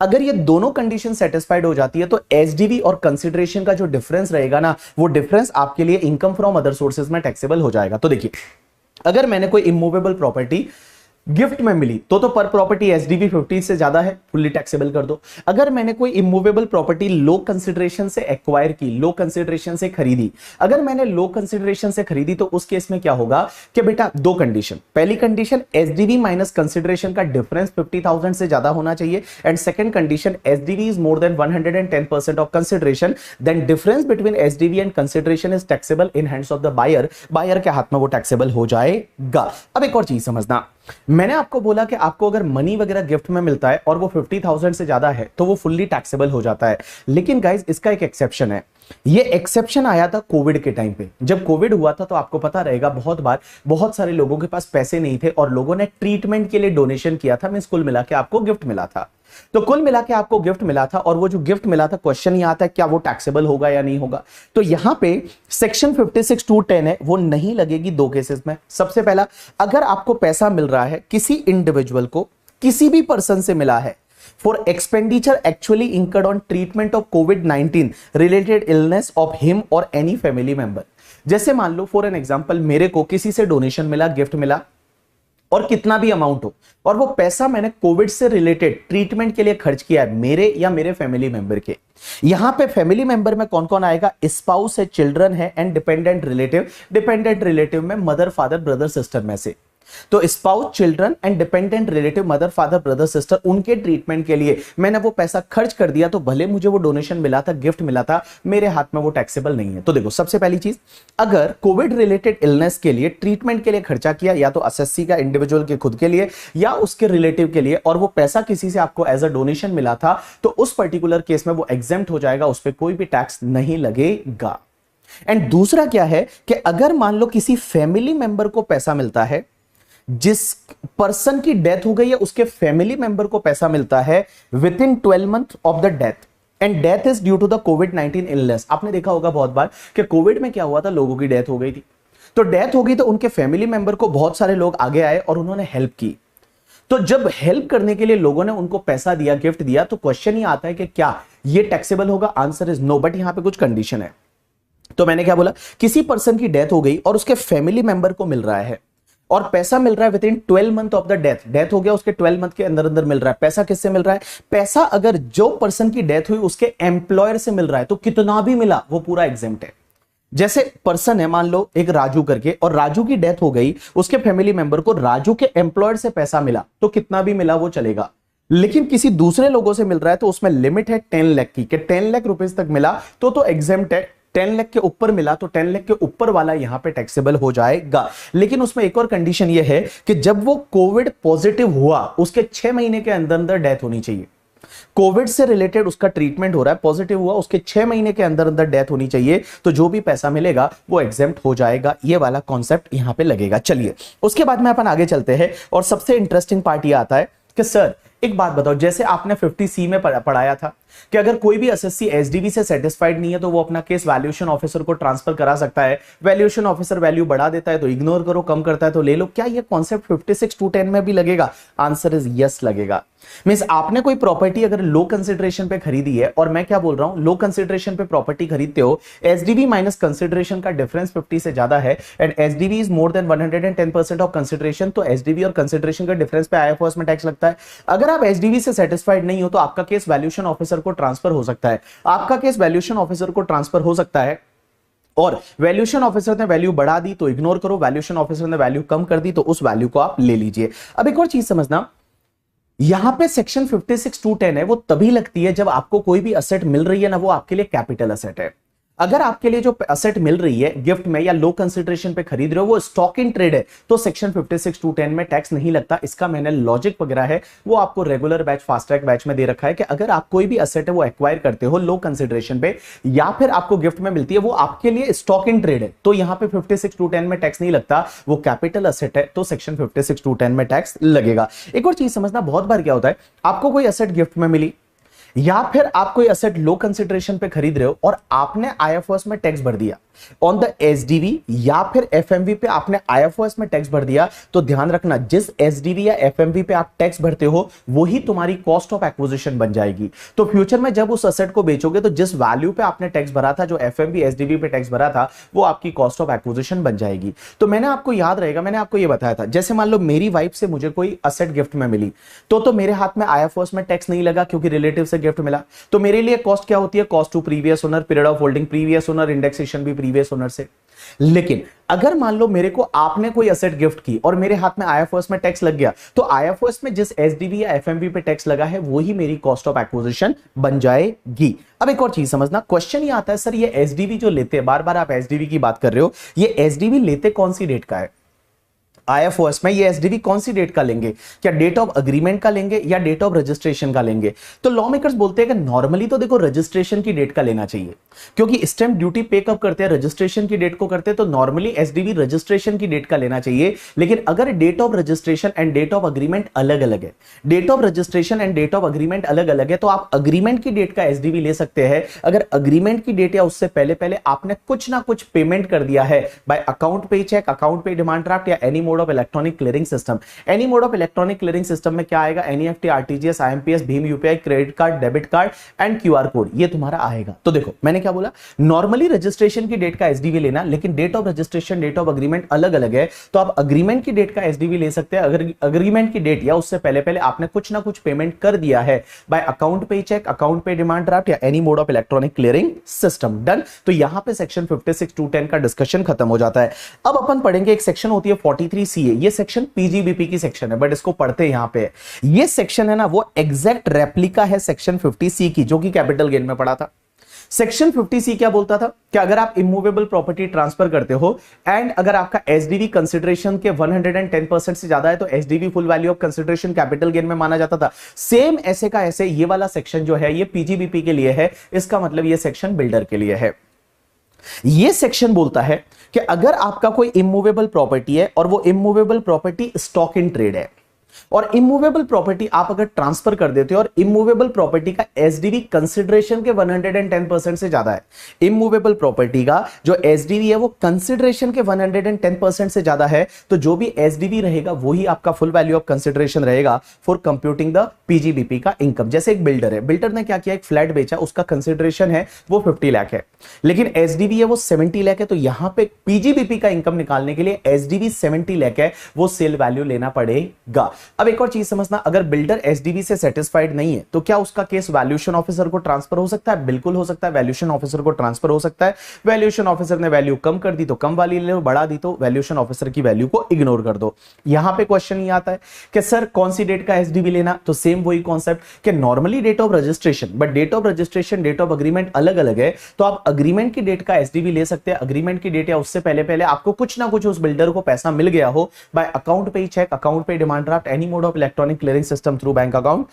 अगर ये दोनों कंडीशन सेटिस्फाइड हो जाती है तो एसडीवी और कंसिडरेशन का जो डिफरेंस रहेगा ना, वो डिफरेंस आपके लिए इनकम फ्रॉम अदर सोर्सेज में टैक्सेबल हो जाएगा। तो देखिए, अगर मैंने कोई इमूवेबल प्रॉपर्टी गिफ्ट में मिली तो पर प्रॉपर्टी एसडीवी 50 से ज्यादा है, फुल्ली टैक्सेबल कर दो। अगर मैंने कोई इमूवेबल प्रॉपर्टी लो कंसिडरेशन से एक्वायर की, लो कंसिडरेशन से खरीदी, अगर मैंने लो कंसिडरेशन से खरीदी तो उस केस में क्या होगा कि बेटा दो कंडीशन, पहली कंडीशन एसडीवी माइनस कंसिडरेशन का डिफरेंस 50,000 से ज्यादा होना चाहिए and second condition SDV is more than 110% of consideration, then difference between SDV and consideration is taxable in hands of the buyer, buyer के हाथ में वो टैक्सेबल हो जाएगा। अब एक और चीज समझना, मैंने आपको बोला कि आपको अगर मनी वगैरह गिफ्ट में मिलता है और वो 50,000 से ज्यादा है तो वो फुल्ली टैक्सेबल हो जाता है। लेकिन गाइस, इसका एक एक्सेप्शन है। ये एक्सेप्शन आया था कोविड के टाइम पे। जब कोविड हुआ था तो आपको पता रहेगा, बहुत बार बहुत सारे लोगों के पास पैसे नहीं थे और लोगों ने ट्रीटमेंट के लिए डोनेशन किया था, मींस कुल मिला के आपको गिफ्ट मिला था। तो कुल मिला के आपको गिफ्ट मिला था और वो जो गिफ्ट मिला था, क्वेश्चन ये आता है क्या वो टैक्सेबल होगा या नहीं होगा। तो यहां पे सेक्शन 56(2)(10) है, वो नहीं लगेगी दो केसेस में। सबसे पहला, अगर आपको पैसा मिल रहा है किसी इंडिविजुअल को, किसी भी पर्सन से मिला है for expenditure actually incurred on treatment of covid related illness of him और एनी फैमिली मेंबर। जैसे मान लो फॉर एन एग्जांपल, मेरे को किसी से डोनेशन मिला, गिफ्ट मिला, और कितना भी अमाउंट हो, और वो पैसा मैंने कोविड से रिलेटेड ट्रीटमेंट के लिए खर्च किया है, मेरे या मेरे फैमिली मेंबर के। यहां पे फैमिली मेंबर में कौन कौन आएगा? स्पाउस है, चिल्ड्रन है and dependent relative. Dependent relative में मदर, फादर, ब्रदर, सिस्टर में से। तो spouse, children and dependent relative, mother, father, brother, sister, उनके ट्रीटमेंट के लिए मैंने वो पैसा खर्च कर दिया, तो भले मुझे वो डोनेशन मिला था, गिफ्ट मिला था, मेरे हाथ में वो टैक्सेबल नहीं है। तो देखो, सबसे पहली चीज, अगर कोविड रिलेटेड इलनेस के लिए, ट्रीटमेंट के लिए खर्चा किया, या तो एसएससी का इंडिविजुअल के खुद के लिए या उसके रिलेटिव के लिए, और वो पैसा किसी से आपको एज अ डोनेशन मिला था, तो उस पर्टिकुलर केस में वो एग्जेम्प्ट हो जाएगा, उस पर कोई भी टैक्स नहीं लगेगा। एंड दूसरा क्या है कि अगर मान लो किसी फैमिली मेंबर को पैसा मिलता है जिस पर्सन की डेथ हो गई है उसके फैमिली मेंबर को पैसा मिलता है within 12 month of the death, and death is due to the कोविड-19 इलनेस। आपने देखा होगा बहुत बार कि कोविड में क्या हुआ था, लोगों की डेथ हो गई थी, तो डेथ हो गई तो उनके फैमिली मेंबर को बहुत सारे लोग आगे आए और उन्होंने हेल्प की। तो जब हेल्प करने के लिए लोगों ने उनको पैसा दिया, गिफ्ट दिया, तो क्वेश्चन ही आता है कि क्या ये टैक्सेबल होगा? आंसर इज नो, बट यहां पे कुछ कंडीशन है। तो मैंने क्या बोला, किसी पर्सन की डेथ हो गई और उसके फैमिली मेंबर को मिल रहा है और पैसा मिल रहा है within 12 month of the death, death हो गया उसके 12 मंथ के अंदर अंदर मिल रहा है। पैसा किससे मिल रहा है? पैसा अगर जो पर्सन की डेथ हुई उसके एम्प्लॉयर से मिल रहा है तो कितना भी मिला वो पूरा एग्जेम्प्ट है। जैसे पर्सन है, मान लो एक राजू करके, और राजू की डेथ हो गई, उसके फैमिली मेंबर को राजू के एम्प्लॉयर से पैसा मिला तो कितना भी मिला वो चलेगा। लेकिन किसी दूसरे लोगों से मिल रहा है तो उसमें लिमिट है 10 लाख की, कि 10 लाख रुपए तक मिला तो एग्जेम्प्ट है। 10 लाख के ऊपर मिला तो 10 लाख के ऊपर वाला यहां पे टैक्सेबल हो जाएगा। लेकिन उसमें एक और कंडीशन यह है कि जब वो कोविड पॉजिटिव हुआ उसके 6 महीने के अंदर अंदर डेथ होनी चाहिए। कोविड से रिलेटेड उसका ट्रीटमेंट हो रहा है, पॉजिटिव हुआ, उसके 6 महीने के अंदर अंदर डेथ होनी चाहिए, तो जो भी पैसा मिलेगा वो एग्जेम्प्ट हो जाएगा। ये वाला कॉन्सेप्ट यहां पे लगेगा। चलिए उसके बाद में अपन आगे चलते हैं और सबसे इंटरेस्टिंग पार्ट ये आता है कि सर एक बात बताओ, जैसे आपने 50C में पढ़ाया था कि अगर कोई भी एसएससी एसडीवी से सेटिस्फाइड नहीं है तो वो अपना केस वैल्यूएशन ऑफिसर को ट्रांसफर करा सकता है। वैल्यूएशन ऑफिसर वैल्यू बढ़ा देता है तो इग्नोर करो, कम करता है तो ले लो। क्या ये कॉन्सेप्ट 56(2)(10) में भी लगेगा? आंसर इज यस लगेगा। मींस आपने कोई प्रॉपर्टी अगर लो कंसिडरेशन पे खरीदी है, और मैं क्या बोल रहा हूं, लो कंसिडरेशन पे प्रॉपर्टी खरीदते हो, एसडीवी माइनस कंसिडरेशन का डिफरेंस 50 से ज्यादा है and SDV is more than 110% of consideration, तो एसडीवी और कंसिडरेशन का डिफरेंस पे आईएफओएस में टैक्स लगता है। अगर आप एसडीवी से सेटिस्फाइड नहीं हो तो आपका केस वैल्यूएशन ऑफिसर को ट्रांसफर हो सकता है। आपका केस वैल्यूएशन ऑफिसर को ट्रांसफर हो सकता है और वैल्यूएशन ऑफिसर ने वैल्यू बढ़ा दी तो इग्नोर करो, वैल्यूएशन ऑफिसर ने वैल्यू कम कर दी तो उस वैल्यू को आप ले लीजिए। अब एक और चीज समझना, यहां पे सेक्शन 56(2)(10) है वो तभी लगती है जब आपको कोई भी असेट मिल रही है ना, वो आपके लिए कैपिटल असेट है। अगर आपके लिए जो असेट मिल रही है गिफ्ट में या लो कंसिडरेशन पे खरीद रहे हो वो स्टॉक इन ट्रेड है तो सेक्शन 56(2)(10) में टैक्स नहीं लगता। इसका मैंने लॉजिक वगैरह है वो आपको regular batch, fast track batch में दे रखा है कि अगर आप कोई भी असेट है वो एक्वायर करते हो लो कंसिडरेशन पे या फिर आपको गिफ्ट में मिलती है, वो आपके लिए स्टॉक इन ट्रेड है तो यहां पे 56(2)(10) में टैक्स नहीं लगता। वो कैपिटल असेट है तो सेक्शन 56(2)(10) में टैक्स लगेगा। एक और चीज समझना, बहुत बार क्या होता है, आपको कोई असेट गिफ्ट में मिली या फिर आप कोई एसेट लो कंसिडरेशन पे खरीद रहे हो और आपने आईएफओएस में टैक्स भर दिया ऑन द एसडीवी या फिर एफएमवी पे आपने आईएफओएस में टैक्स भर दिया, तो ध्यान रखना जिस एसडीवी या एफएमवी पे आप टैक्स भरते हो वही तुम्हारी कॉस्ट ऑफ एक्विजिशन बन जाएगी। तो फ्यूचर में जब उस एसेट को बेचोगे तो जिस वैल्यू पे आपने टैक्स भरा था, जो एफएमवी एसडीवी पे टैक्स भरा था, वो आपकी कॉस्ट ऑफ एक्विजिशन बन जाएगी। तो मैंने आपको याद रहेगा, मैंने आपको ये बताया था, जैसे मान लो मेरी वाइफ से मुझे कोई एसेट गिफ्ट में मिली तो मेरे हाथ में आईएफओएस में टैक्स नहीं लगा क्योंकि रिलेटिव से गिफ्ट मिला। तो मेरे लिए कॉस्ट क्या होती है? Cost to previous owner, period of holding previous owner, indexation भी प्रीवियस ओनर से। लेकिन अगर मान लो मेरे को आपने कोई एसेट गिफ्ट की और मेरे हाथ में आईएफओएस में टैक्स लग गया तो आईएफओएस में जिस एसडीवी या एफएमवी पे टैक्स लगा है वही मेरी कॉस्ट ऑफ एक्विजिशन बन जाएगी। अब एक और चीज समझना, क्वेश्चन ये आता है सर ये एसडीवी जो लेते हैं, बार बार आप एसडीवी की बात कर रहे हो, ये एसडीवी लेते कौन सी डेट का है? आईएफओएस में ये एसडीवी कौन सी डेट का लेंगे? क्या डेट ऑफ अग्रीमेंट का लेंगे या डेट ऑफ रजिस्ट्रेशन का लेंगे? तो लॉ मेकर्स बोलते हैं कि नॉर्मली तो देखो रजिस्ट्रेशन की डेट का लेना चाहिए, क्योंकि स्टैंप ड्यूटी पे कब करते हैं? रजिस्ट्रेशन की डेट को करते हैं, तो नॉर्मली एसडीवी रजिस्ट्रेशन की डेट का लेना चाहिए। लेकिन अगर date of registration and date of agreement अलग अलग है, date of registration and date of agreement अलग अलग है, तो आप अग्रीमेंट की डेट का एसडीवी ले सकते हैं अगर अग्रीमेंट की डेट या उससे पहले पहले आपने कुछ ना कुछ पेमेंट कर दिया है by account pay cheque, account पे डिमांड ड्राफ्ट या any mode of electronic clearing system. Any mode of electronic clearing system में क्या आएगा? एनईएफटी, आरटीजीएस, आईएमपीएस, भीम UPI, credit card, debit card and QR code, ये तुम्हारा आएगा। तो देखो मैंने क्या बोला, नॉर्मली रजिस्ट्रेशन की डेट का एसडीवी लेना, लेकिन date of registration, date of agreement अलग अलग है, तो आप अग्रीमेंट की डेट का एसडीवी ले सकते हैं अगर अग्रीमेंट की डेट या उससे पहले पहले आपने कुछ ना कुछ पेमेंट कर दिया है by account pay cheque, account पे डिमांड ड्राफ्ट या any mode of electronic clearing system. Done. तो यहां पे सेक्शन 56(2)(10) का डिस्कशन खत्म हो जाता है। अब अपन पढ़ेंगे एक सेक्शन होती है 43CA, ये सेक्शन पीजीबीपी की सेक्शन है बट इसको पढ़ते हैं यहां पे। ये सेक्शन है ना वो एग्जैक्ट रेप्लिका है सेक्शन 50C की, जो कि कैपिटल गेन में पढ़ा था। सेक्शन 50C क्या बोलता था कि अगर आप इमूवेबल प्रॉपर्टी ट्रांसफर करते हो एंड अगर आपका एसडीवी कंसिडरेशन के 110% से ज्यादा है तो SDV full value of consideration capital gain में माना जाता था। सेम ऐसे का ऐसे ये वाला सेक्शन जो है ये पीजीबीपी के लिए है, इसका मतलब ये सेक्शन बिल्डर के लिए है। ये सेक्शन बोलता है कि अगर आपका कोई इमूवेबल प्रॉपर्टी है और वो immovable property stock in trade है, और इमूवेबल प्रॉपर्टी आप अगर ट्रांसफर कर देते हो और इमूवेबल प्रॉपर्टी का एसडीवी कंसिडरेशन के 110% से ज्यादा है, इमूवेबल प्रॉपर्टी का जो एसडीवी है वो कंसिडरेशन के 110% से ज्यादा है, तो जो भी एसडीवी रहेगा वही आपका फुल वैल्यू ऑफ कंसिडरेशन रहेगा फॉर कंप्यूटिंग द पीजीबीपी का इनकम। जैसे एक बिल्डर है, बिल्डर ने क्या किया, एक फ्लैट बेचा, उसका कंसिडरेशन है वो 50 लाख है, लेकिन एसडीवी है वो 70 लाख है, तो यहां पे पीजीबीपी का इनकम निकालने के लिए एसडीवी 70 लाख है, वो सेल वैल्यू लेना पड़ेगा। अब एक और चीज समझना, अगर बिल्डर एसडीवी से सेटिस्फाइड नहीं है तो क्या उसका केस वैल्यूएशन ऑफिसर को ट्रांसफर हो सकता है? बिल्कुल हो सकता है, वैल्यूएशन ऑफिसर को ट्रांसफर हो सकता है। वैल्यूएशन ऑफिसर ने वैल्यू कम कर दी तो कम वाली ले लो, बढ़ा दी तो वैल्यूएशन ऑफिसर की वैल्यू को इग्नोर कर दो। यहां पे क्वेश्चन ये आता है कि सर कौन सी डेट का एसडीवी लेना, तो सेम वही कॉन्सेप्ट कि normally date of registration, but date of registration date of agreement अलग अलग है, तो आप अग्रीमेंट की डेट का एसडीवी ले सकते हैं। अग्रीमेंट की डेट या उससे पहले पहले आपको कुछ ना कुछ उस बिल्डर को पैसा मिल गया हो, by account payee cheque, account पे demand draft, any mode of electronic clearing system through bank account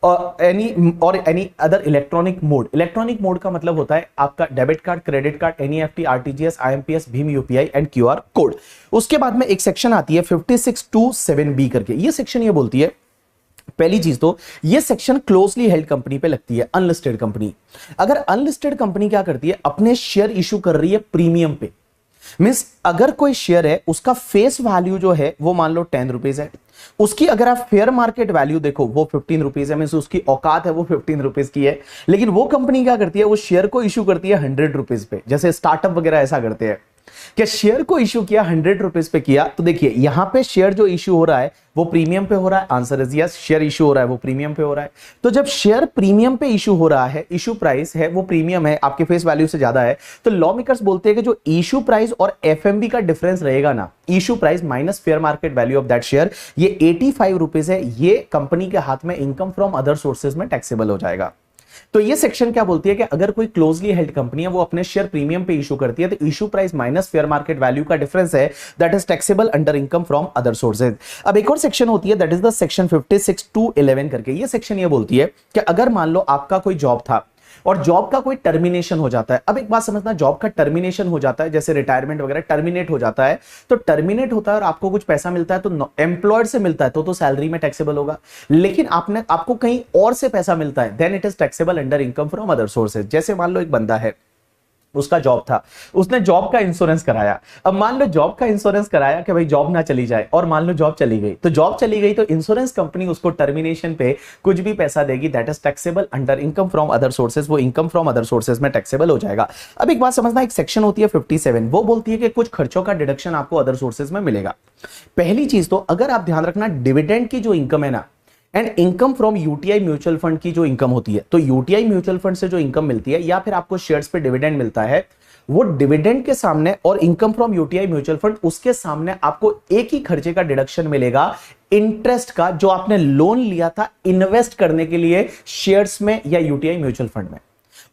और any other electronic mode. Electronic mode का मतलब होता है आपका debit card, credit card, NEFT, RTGS, IMPS, भीम यूपीआई एंड क्यूआर कोड। उसके बाद में एक सेक्शन आती है 5627B करके, ये सेक्शन ये बोलती है, पहली चीज तो ये सेक्शन क्लोजली हेल्ड कंपनी पे लगती है, अनलिस्टेड कंपनी। अगर अनलिस्टेड कंपनी क्या करती है, अपने शेयर इशू कर रही है प्रीमियम पे, मींस अगर कोई शेयर है उसका फेस वैल्यू जो है वो मान लो 10 रुपीज है, उसकी अगर आप फेयर मार्केट वैल्यू देखो वो 15 रुपीज है, मींस उसकी औकात है वो 15 रुपीज की है, लेकिन वो कंपनी क्या करती है, वो शेयर को इशू करती है 100 रुपीज पे। जैसे स्टार्टअप वगैरह ऐसा करते हैं कि शेयर को इशू किया 100 रुपीज पे किया, तो देखिए यहां पे शेयर जो इशू हो रहा है वो प्रीमियम पे हो रहा है, answer is yes, share issue हो रहा है वो प्रीमियम पे हो रहा है। तो जब शेयर प्रीमियम पे इशू हो रहा है, इशू प्राइस है वो प्रीमियम है, आपके फेस वैल्यू से ज्यादा है, तो लॉ मेकर्स बोलते हैं कि जो इशू प्राइस और एफएमबी का डिफरेंस रहेगा ना, issue price minus fair market value of that share, ये 85 रुपीज है, ये कंपनी के हाथ में इनकम फ्रॉम अदर सोर्सेज में टैक्सेबल हो जाएगा। तो ये सेक्शन क्या बोलती है कि अगर कोई क्लोजली हेल्ड कंपनी है वो अपने शेयर प्रीमियम पे इशू करती है, तो issue price minus fair market value का डिफरेंस है, that is taxable under income from other sources. अब एक और सेक्शन होती है, दैट इज द सेक्शन 56(2)(11) करके, ये सेक्शन ये बोलती है कि अगर मान लो आपका कोई जॉब था और जॉब का कोई टर्मिनेशन हो जाता है। अब एक बात समझना, जॉब का टर्मिनेशन हो जाता है, जैसे रिटायरमेंट वगैरह टर्मिनेट हो जाता है, तो टर्मिनेट होता है और आपको कुछ पैसा मिलता है तो एम्प्लॉयड से मिलता है तो सैलरी में टैक्सेबल होगा, लेकिन आपको कहीं और से पैसा मिलता है, then it is taxable under income from other sources. जैसे मान लो एक बंदा है, उसका जॉब था, उसने जॉब का इंश्योरेंस कराया। अब मान लो जॉब का इंश्योरेंस कराया कि भाई जॉब ना चली जाए, और मान लो जॉब चली गई, तो जॉब चली गई तो इंश्योरेंस कंपनी उसको टर्मिनेशन पे कुछ भी पैसा देगी, that is taxable under income from other sources, वो इनकम फ्रॉम अदर सोर्सेज में टैक्सेबल हो जाएगा। अब एक बात समझना, एक सेक्शन होती है 57, वो बोलती है कि कुछ खर्चों का डिडक्शन आपको अदर सोर्सेज में मिलेगा। पहली चीज तो अगर आप ध्यान रखना, डिविडेंड की जो इनकम है ना, and income from UTI mutual fund की जो इनकम होती है, तो यूटीआई म्यूचुअल फंड से जो इनकम मिलती है या फिर आपको शेयर्स पे डिविडेंड मिलता है, वो डिविडेंड के सामने और income from UTI mutual fund उसके सामने आपको एक ही खर्चे का डिडक्शन मिलेगा, इंटरेस्ट का, जो आपने लोन लिया था इन्वेस्ट करने के लिए शेयर्स में या यूटीआई म्यूचुअल फंड में,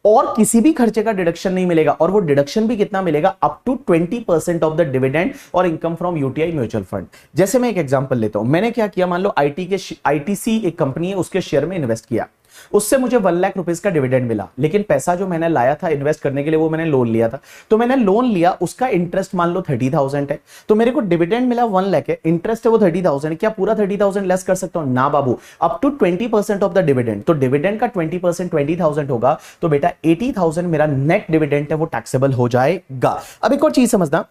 और किसी भी खर्चे का डिडक्शन नहीं मिलेगा। और वो डिडक्शन भी कितना मिलेगा, up to 20% of the dividend और income from UTI mutual fund. जैसे मैं एक एग्जांपल लेता हूं, मैंने क्या किया, मान लो आईटीसी एक कंपनी है, उसके शेयर में इन्वेस्ट किया, उससे मुझे 1 लाख रुपीस का डिविडेंड मिला, लेकिन पैसा जो मैंने लाया था इन्वेस्ट करने के लिए वो मैंने लोन लिया था, तो मैंने लोन लिया, उसका इंटरेस्ट मान लो 30,000 है, तो मेरे को डिविडेंड मिला 1 लाख है, इंटरेस्ट है वो 30,000, क्या पूरा 30,000 लेस कर सकता हूं? ना बाबू, up to 20% of the dividend. तो डिविडेंड का 20% 20,000 होगा, तो बेटा 80,000 मेरा नेट डिविडेंड है वो टैक्सेबल हो जाएगा। अब एक और चीज समझना,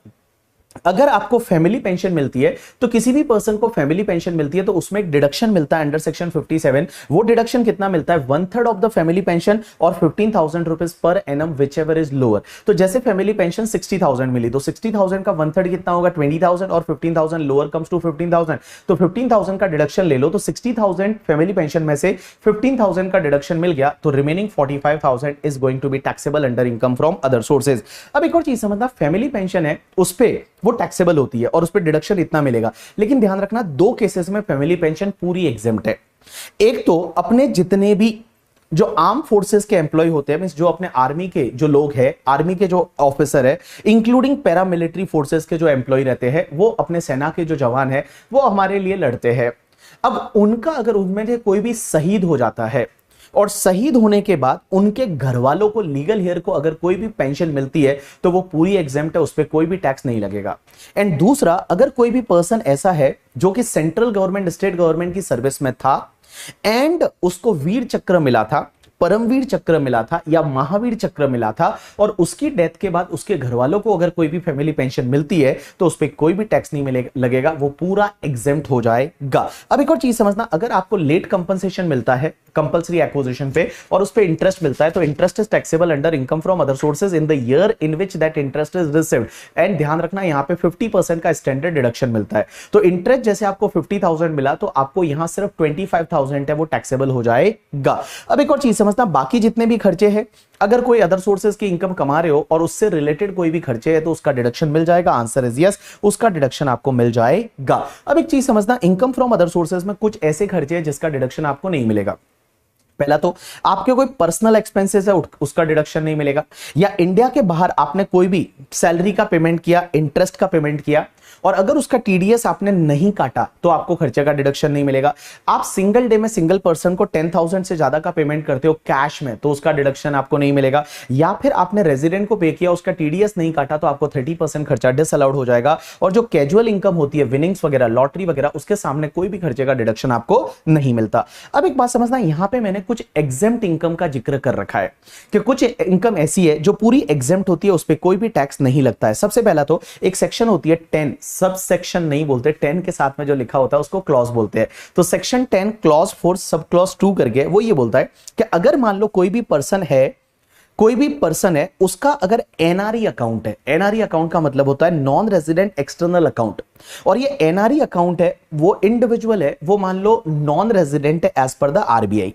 अगर आपको फैमिली पेंशन मिलती है, तो किसी भी पर्सन को फैमिली पेंशन मिलती है तो उसमें एक डिडक्शन मिलता है अंडर सेक्शन 57। वो डिडक्शन कितना मिलता है, 1/3 ऑफ द फैमिली पेंशन और 15,000 rupees per annum which ever is lower. तो जैसे फैमिली पेंशन 60,000 मिली, तो 60,000 का 1/3 कितना होगा, 20,000, और 15,000 लोअर कम्स टू 15,000, तो 15,000 का डिडक्शन ले लो, तो 60,000 फैमिली पेंशन में से 15,000 का डिडक्शन मिल गया, तो remaining 45,000 is going to be taxable under income from other sources. अब एक और चीज समझना, फैमिली पेंशन है उस पे वो टैक्सेबल होती है और उस पर डिडक्शन इतना मिलेगा, लेकिन ध्यान रखना 2 केसेस में फैमिली पेंशन पूरी एग्जेम्प्ट है। एक तो अपने जितने भी जो आर्म फोर्सेस के एम्प्लॉय होते हैं, मींस जो अपने आर्मी के जो लोग हैं, आर्मी के जो ऑफिसर है, इंक्लूडिंग पैरामिलिट्री फोर्सेस के जो एम्प्लॉय रहते हैं, वो अपने सेना के जो जवान है वो हमारे लिए लड़ते हैं। अब उनका अगर उनमें से कोई भी शहीद हो जाता है, और शहीद होने के बाद उनके घर वालों को लीगल हेयर को अगर कोई भी पेंशन मिलती है तो वो पूरी एग्जेम्प्ट है, उस पर कोई भी टैक्स नहीं लगेगा। एंड दूसरा, अगर कोई भी पर्सन ऐसा है जो कि सेंट्रल गवर्नमेंट स्टेट गवर्नमेंट की सर्विस में था एंड उसको वीर चक्र मिला था, परमवीर चक्र मिला था या महावीर चक्र मिला था और उसकी डेथ के बाद उसके घर वालों को अगर कोई भी फैमिली पेंशन मिलती है तो उस पर कोई भी टैक्स नहीं लगेगा, वो पूरा एग्जेम्प्ट हो जाएगा। अब एक और चीज समझना, अगर आपको लेट कंपनसेशन मिलता है कंपल्सरी एक्विजिशन पे और उस पे इंटरेस्ट मिलता है तो interest is taxable under income from other sources in the year in which that interest is received. And ध्यान रखना, यहां पे 50% का स्टैंडर्ड डिडक्शन मिलता है। तो इंटरेस्ट जैसे आपको 50,000 मिला तो आपको यहां सिर्फ 25,000 है वो टैक्सेबल हो जाएगा। अब एक और चीज समझना, बाकी जितने भी खर्चे हैं, अगर कोई अदर सोर्सेज की इनकम कमा रहे हो और उससे रिलेटेड कोई भी खर्चे है तो उसका डिडक्शन मिल जाएगा। आंसर इज यस, उसका डिडक्शन आपको मिल जाएगा। अब एक चीज समझना, इनकम फ्रॉम अदर सोर्सेज में कुछ ऐसे खर्चे हैं जिसका डिडक्शन आपको नहीं मिलेगा। पहला तो आपके कोई पर्सनल एक्सपेंसेस है उसका डिडक्शन नहीं मिलेगा, या इंडिया के बाहर आपने कोई भी सैलरी का पेमेंट किया, इंटरेस्ट का पेमेंट किया और अगर उसका टीडीएस आपने नहीं काटा तो आपको खर्चे का डिडक्शन नहीं मिलेगा। आप सिंगल डे में सिंगल पर्सन को 10,000 से ज्यादा का पेमेंट करते हो कैश में तो उसका डिडक्शन आपको नहीं मिलेगा, या फिर आपने रेजिडेंट को पे किया उसका टीडीएस नहीं काटा तो आपको 30% खर्चा डिसअलाउड हो जाएगा। और जो कैजुअल इनकम होती है, विनिंग्स वगैरह, लॉटरी वगैरह, उसके सामने कोई भी खर्चे का डिडक्शन आपको नहीं मिलता। अब एक बात समझना, यहां पर मैंने कुछ एग्जेम्प्ट इनकम का जिक्र कर रखा है कि कुछ इनकम ऐसी है जो पूरी एग्जेम्प्ट होती है, उस पर कोई भी टैक्स नहीं लगता है। सबसे पहला तो एक सेक्शन होती है 10, सब सेक्शन नहीं बोलते, 10 के साथ में जो लिखा होता है उसको क्लॉज बोलते हैं। तो सेक्शन 10 क्लॉज 4 सब क्लॉज 2 करके वो ये बोलता है कि अगर मान लो कोई भी पर्सन है उसका अगर एनआरई अकाउंट है, एनआरई अकाउंट का मतलब होता है नॉन रेजिडेंट एक्सटर्नल अकाउंट, और ये एनआरई अकाउंट है, वो इंडिविजुअल है, वो मान लो नॉन रेजिडेंट है as per the RBI,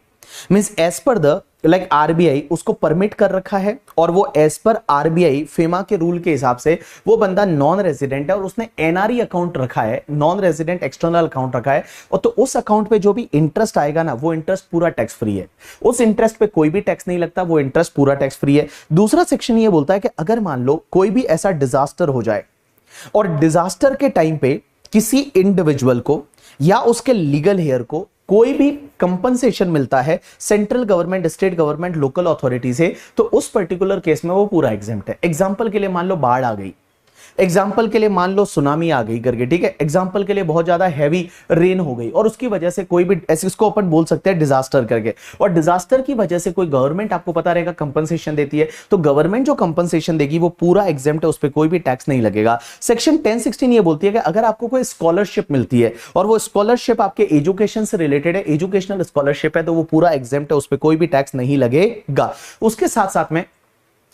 means as per the like RBI उसको परमिट कर रखा है और वो एज पर आरबीआई फेमा के रूल के हिसाब से वो बंदा नॉन रेजिडेंट है और उसने एनआरई अकाउंट रखा है, नॉन रेजिडेंट एक्सटर्नल अकाउंट रखा है, और तो उस अकाउंट पे जो भी इंटरेस्ट आएगा ना वो इंटरेस्ट पूरा टैक्स फ्री है, उस इंटरेस्ट पे कोई भी टैक्स नहीं लगता, वो इंटरेस्ट पूरा टैक्स फ्री है। दूसरा सेक्शन ये बोलता है कि अगर मान लो कोई भी ऐसा डिजास्टर हो जाए और डिजास्टर के टाइम पे किसी इंडिविजुअल को या उसके लीगल हेयर को कोई भी कंपनसेशन मिलता है central government, state government, local authority से, तो उस पर्टिकुलर केस में वो पूरा एग्जेम्प्ट है। एग्जांपल के लिए मान लो बाढ़ आ गई, एग्जाम्पल के लिए मान लो सुनामी आ गई करके, ठीक है, एग्जाम्पल के लिए बहुत ज्यादा हैवी रेन हो गई और उसकी वजह से कोई भी ऐसे, इसको अपन बोल सकते हैं डिजास्टर करके, और डिजास्टर की वजह से कोई गवर्नमेंट आपको पता रहेगा कंपनसेशन देती है, तो गवर्नमेंट जो कंपनसेशन देगी वो पूरा एग्जेम्प्ट है, उस पर कोई भी टैक्स नहीं लगेगा। सेक्शन 1016 ये बोलती है कि अगर आपको कोई स्कॉलरशिप मिलती है और वो स्कॉलरशिप आपके एजुकेशन से रिलेटेड है, एजुकेशनल स्कॉलरशिप है, तो वो पूरा एग्जेम्प्ट है, उस पर कोई भी टैक्स नहीं लगेगा। उसके साथ साथ में